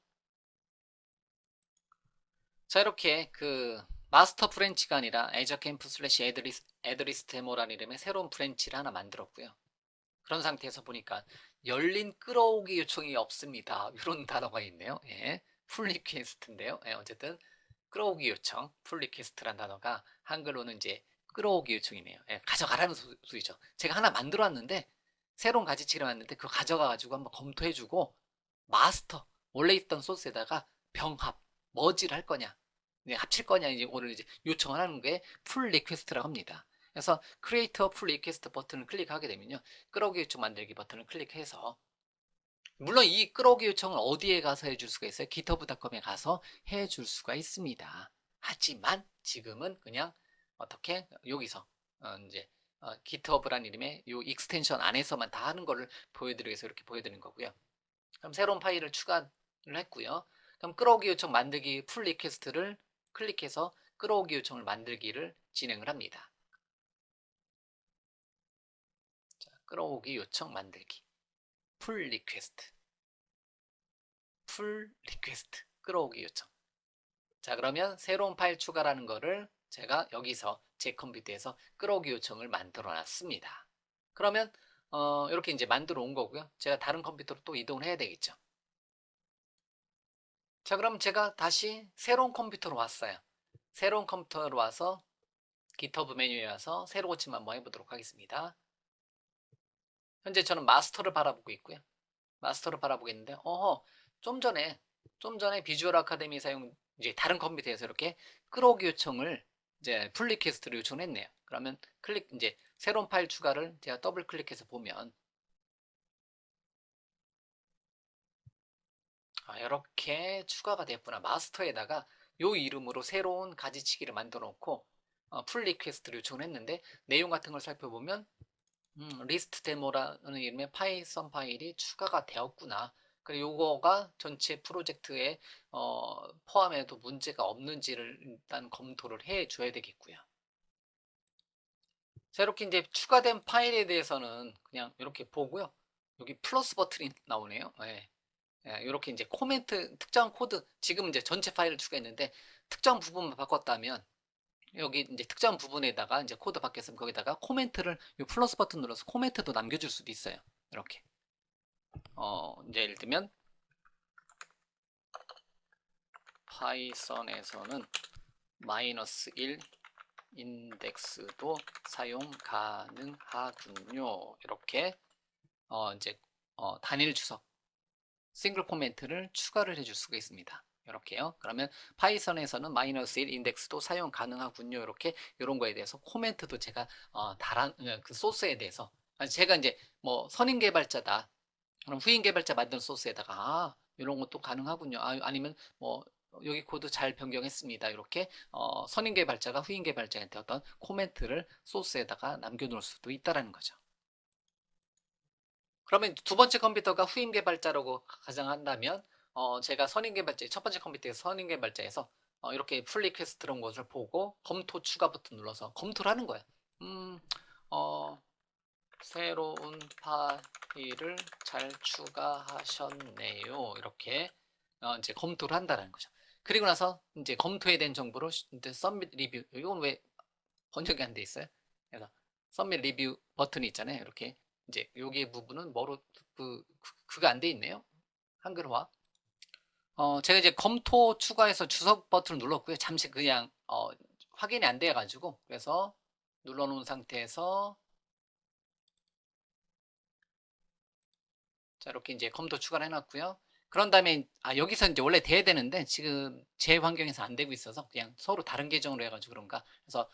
자, 이렇게 그 마스터 브랜치가 아니라 애저 캠프 슬래시 애드리스트 데모라는 이름의 새로운 브랜치를 하나 만들었고요. 그런 상태에서 보니까 열린 끌어오기 요청이 없습니다. 이런 단어가 있네요. 예. 풀 리퀘스트인데요. 예, 어쨌든 끌어오기 요청, 풀 리퀘스트란 단어가 한글로는 이제 끌어오기 요청이네요. 예, 가져가라는 소리죠. 제가 하나 만들어 왔는데 새로운 가지치기를 왔는데 그거 가져가 가지고 한번 검토해주고 마스터 원래 있던 소스에다가 병합 머지를 할 거냐, 합칠 거냐 이제 오늘 이제 요청을 하는 게 풀 리퀘스트라고 합니다. 그래서 크리에이터 풀 리퀘스트 버튼을 클릭하게 되면요, 끌어오기 요청 만들기 버튼을 클릭해서 물론 이 끌어오기 요청을 어디에 가서 해줄 수가 있어요? github.com에 가서 해줄 수가 있습니다. 하지만 지금은 그냥 어떻게 여기서 이제 github란 이름의 이 익스텐션 안에서만 다 하는 거를 보여드리기 위해서 이렇게 보여드리는 거고요. 그럼 새로운 파일을 추가를 했고요. 그럼 끌어오기 요청 만들기 풀 리퀘스트를 클릭해서 끌어오기 요청을 만들기를 진행을 합니다. 자, 끌어오기 요청 만들기 풀 리퀘스트 끌어오기 요청. 자, 그러면 새로운 파일 추가라는 거를 제가 여기서 제 컴퓨터에서 끌어오기 요청을 만들어 놨습니다. 그러면 이렇게 이제 만들어 온 거고요. 제가 다른 컴퓨터로 또 이동을 해야 되겠죠. 자, 그럼 제가 다시 새로운 컴퓨터로 왔어요. 새로운 컴퓨터로 와서 GitHub 메뉴에 와서 새로 고침 한번 해보도록 하겠습니다. 현재 저는 마스터를 바라보고 있고요. 마스터를 바라보고 있는데, 좀 전에 비주얼 아카데미 사용, 이제 다른 컴퓨터에서 이렇게 끌어오기 요청을 이제 풀 리퀘스트를 요청했네요. 그러면 이제 새로운 파일 추가를 제가 더블 클릭해서 보면, 이렇게 추가가 됐구나. 마스터에다가 요 이름으로 새로운 가지치기를 만들어 놓고 풀 리퀘스트를 요청을 했는데 내용 같은 걸 살펴보면 리스트 데모라는 이름의 파이썬 파일이 추가가 되었구나. 그리고 요거가 전체 프로젝트에 포함해도 문제가 없는지를 일단 검토를 해 줘야 되겠고요. 자, 이렇게 이제 추가된 파일에 대해서는 그냥 이렇게 보고요. 여기 플러스 버튼이 나오네요. 예. 이렇게 이제 코멘트 특정 코드, 지금 이제 전체 파일을 추가했는데 특정 부분만 바꿨다면 여기 이제 특정 부분에다가 이제 코드 바뀌었으면 거기다가 코멘트를 이 플러스 버튼 눌러서 코멘트도 남겨줄 수도 있어요. 이렇게 이제 예를 들면 파이썬에서는 -1 인덱스도 사용 가능하군요. 이렇게 이제 단일 주석 싱글 코멘트를 추가를 해줄 수가 있습니다. 이렇게요. 그러면 파이썬에서는 -1 인덱스도 사용 가능하군요. 이렇게 이런 거에 대해서 코멘트도 제가 그 소스에 대해서 제가 이제 뭐 선임 개발자다. 그럼 후임 개발자 만든 소스에다가 이런 것도 가능하군요. 아니면 뭐 여기 코드 잘 변경했습니다. 이렇게 선임 개발자가 후임 개발자한테 어떤 코멘트를 소스에다가 남겨놓을 수도 있다라는 거죠. 그러면 두 번째 컴퓨터가 후임 개발자라고 가정한다면 제가 선임 개발자 첫 번째 컴퓨터에서 선임 개발자에서 이렇게 풀 리퀘스트 들어온 것을 보고 검토 추가 버튼 눌러서 검토를 하는 거예요. 어, 새로운 파일을 잘 추가하셨네요. 이렇게 이제 검토를 한다는 거죠. 그리고 나서 이제 검토에 대한 정보로 이제 서밋 리뷰, 이건 왜 번역이 안 돼 있어요? 그래서 서밋 리뷰 버튼이 있잖아요. 이렇게 이제 여기 부분은 뭐로 그가 안 돼 있네요. 한글화. 제가 이제 검토 추가해서 주석 버튼을 눌렀고요. 잠시 그냥 확인이 안 돼 가지고 그래서 눌러 놓은 상태에서 자, 이렇게 이제 검토 추가를 해놨고요. 그런 다음에 여기서 이제 원래 돼야 되는데 지금 제 환경에서 안 되고 있어서 그냥 서로 다른 계정으로 해가지고 그런가. 그래서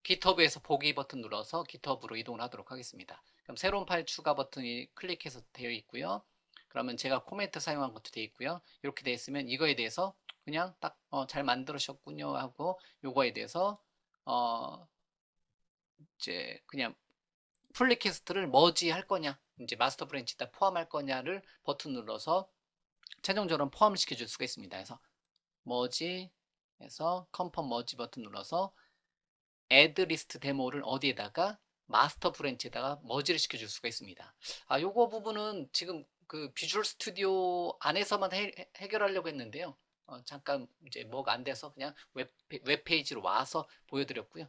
GitHub에서 보기 버튼 눌러서 GitHub으로 이동을 하도록 하겠습니다. 그럼 새로운 파일 추가 버튼이 클릭해서 되어 있고요. 그러면 제가 코멘트 사용한 것도 되어 있고요. 이렇게 되어 있으면 이거에 대해서 그냥 딱 잘 만들으셨군요 하고 요거에 대해서 이제 그냥 풀 리퀘스트를 머지할 거냐, 이제 마스터 브랜치에다 포함할 거냐를 버튼 눌러서 최종적으로 포함을 시켜줄 수가 있습니다. 그래서 머지에서 컨펌 머지 버튼 눌러서 add list 데모를 어디에다가 마스터 브랜치에다가 머지를 시켜줄 수가 있습니다. 요거 부분은 지금 그 비주얼 스튜디오 안에서만 해결하려고 했는데요. 잠깐 이제 뭐가 안 돼서 그냥 웹페이지로 와서 보여드렸고요.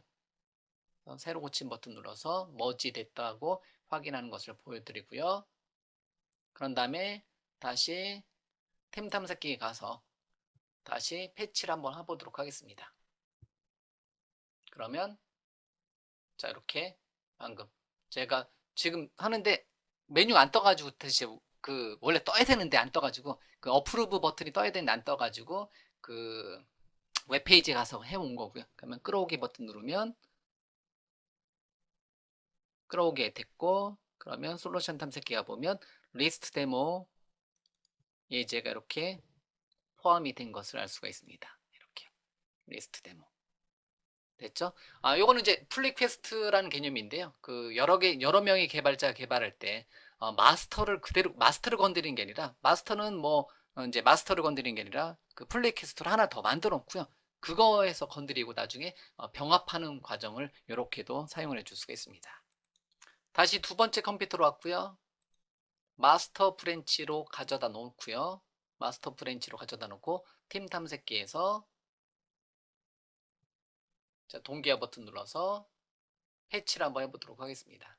새로 고침 버튼 눌러서 머지 됐다고 확인하는 것을 보여드리고요. 그런 다음에 다시 템 탐색기에 가서 다시 패치를 한번 해보도록 하겠습니다. 그러면 자 이렇게 방금 제가 지금 하는데 메뉴 안 떠가지고 다시 그 원래 떠야 되는데 안 떠가지고 그 어프로브 버튼이 떠야 되는데 안 떠가지고 그 웹페이지에 가서 해온 거고요. 그러면 끌어오기 버튼 누르면 끌어오게 됐고, 그러면 솔루션 탐색기가 보면 리스트 데모 예제가 이렇게 포함이 된 것을 알 수가 있습니다. 이렇게 리스트 데모 됐죠? 요거는 이제 플리퀘스트라는 개념인데요. 그 여러 명의 개발자가 개발할 때 마스터를 그대로 마스터를 건드리는 게 아니라 마스터는 뭐 이제 마스터를 건드리는 게 아니라 그 플리퀘스트를 하나 더 만들어 놓고요. 그거에서 건드리고 나중에 병합하는 과정을 이렇게도 사용을 해줄 수가 있습니다. 다시 두 번째 컴퓨터로 왔고요. 마스터 브랜치로 가져다 놓고요. 마스터 브랜치로 가져다 놓고 팀 탐색기에서 자, 동기화 버튼 눌러서 패치를 한번 해보도록 하겠습니다.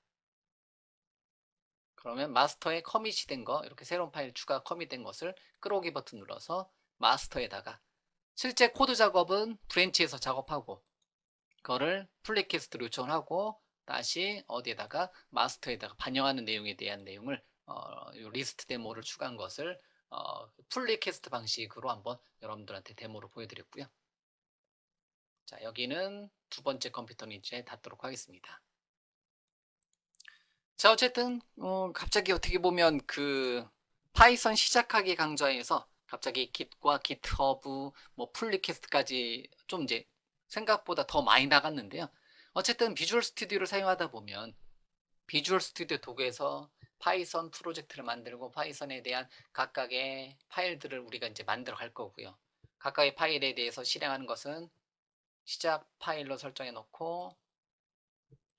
그러면 마스터에 커밋이 된 거, 이렇게 새로운 파일 추가 커밋 된 것을 끌어오기 버튼 눌러서 마스터에다가 실제 코드 작업은 브랜치에서 작업하고 그거를 플리캐스트로 요청을 하고 다시 어디에다가 마스터에다가 반영하는 내용에 대한 내용을 리스트 데모를 추가한 것을 플리캐스트 방식으로 한번 여러분들한테 데모로 보여드렸고요. 자, 여기는 두 번째 컴퓨터는 이제 닫도록 하겠습니다. 자, 어쨌든 갑자기 어떻게 보면 그 파이썬 시작하기 강좌에서 갑자기 Git과 GitHub, 뭐 플리캐스트까지 좀 이제 생각보다 더 많이 나갔는데요. 어쨌든 비주얼 스튜디오를 사용하다 보면 비주얼 스튜디오 도구에서 파이썬 프로젝트를 만들고 파이썬에 대한 각각의 파일들을 우리가 이제 만들어 갈 거고요. 각각의 파일에 대해서 실행하는 것은 시작 파일로 설정해 놓고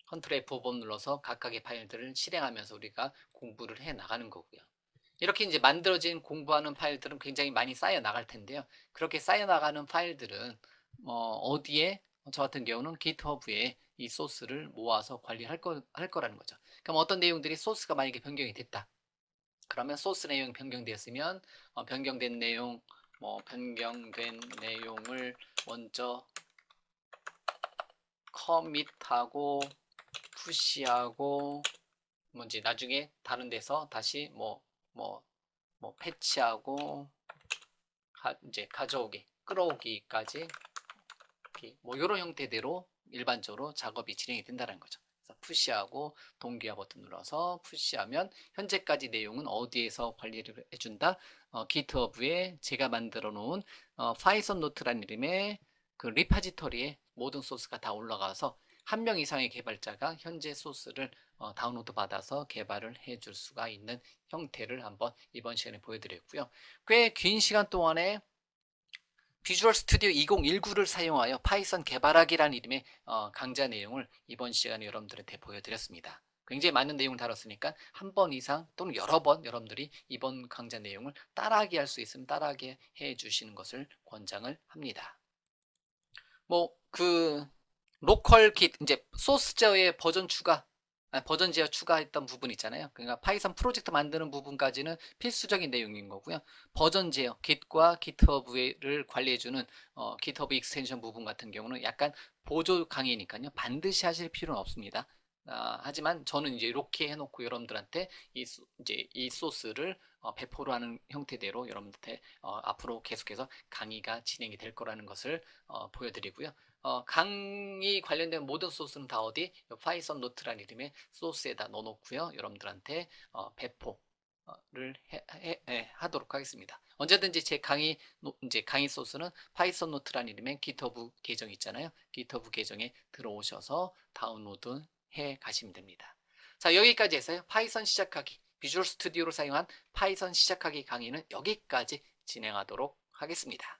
컨트롤 F5번 눌러서 각각의 파일들을 실행하면서 우리가 공부를 해 나가는 거고요. 이렇게 이제 만들어진 공부하는 파일들은 굉장히 많이 쌓여 나갈 텐데요. 그렇게 쌓여 나가는 파일들은 어디에 저 같은 경우는 GitHub에 이 소스를 모아서 관리할 거라는 거죠. 그럼 어떤 내용들이 소스가 만약에 변경이 됐다. 그러면 소스 내용이 변경되었으면 변경된 내용 변경된 내용을 먼저 커밋하고 푸시하고 뭔지 나중에 다른 데서 다시 패치하고 이제 가져오기 끌어오기까지 뭐 이런 형태대로 일반적으로 작업이 진행이 된다는 거죠. 그래서 푸시하고 동기화 버튼 눌러서 푸시하면 현재까지 내용은 어디에서 관리를 해준다? GitHub에 제가 만들어 놓은 파이썬 노트라는 이름의 그 리파지터리에 모든 소스가 다 올라가서 한 명 이상의 개발자가 현재 소스를 다운로드 받아서 개발을 해줄 수가 있는 형태를 한번 이번 시간에 보여드렸고요. 꽤 긴 시간 동안에 비주얼 스튜디오 2019를 사용하여 파이썬 개발하기라는 이름의 강좌 내용을 이번 시간에 여러분들한테 보여드렸습니다. 굉장히 많은 내용을 다뤘으니까 한 번 이상 또는 여러 번 여러분들이 이번 강좌 내용을 따라하게 할 수 있으면 따라하게 해 주시는 것을 권장을 합니다. 로컬 깃 이제 소스제어의 버전 제어 추가했던 부분 있잖아요. 그러니까 파이썬 프로젝트 만드는 부분까지는 필수적인 내용인 거고요. 버전 제어, Git과 GitHub를 관리해주는 GitHub 익스텐션 부분 같은 경우는 약간 보조 강의니까요. 반드시 하실 필요는 없습니다. 하지만 저는 이제 이렇게 해놓고 여러분들한테 이제 이 소스를 배포를 하는 형태대로 여러분들한테 앞으로 계속해서 강의가 진행이 될 거라는 것을 보여드리고요. 강의 관련된 모든 소스는 다 어디? 파이썬 노트라는 이름의 소스에다 넣어놓고요. 여러분들한테 배포를 하도록 하겠습니다. 언제든지 제 강의 소스는 파이썬 노트라는 이름의 GitHub 계정 있잖아요. GitHub 계정에 들어오셔서 다운로드 해 가시면 됩니다. 자, 여기까지 해서요. 파이썬 시작하기, 비주얼 스튜디오로 사용한 파이썬 시작하기 강의는 여기까지 진행하도록 하겠습니다.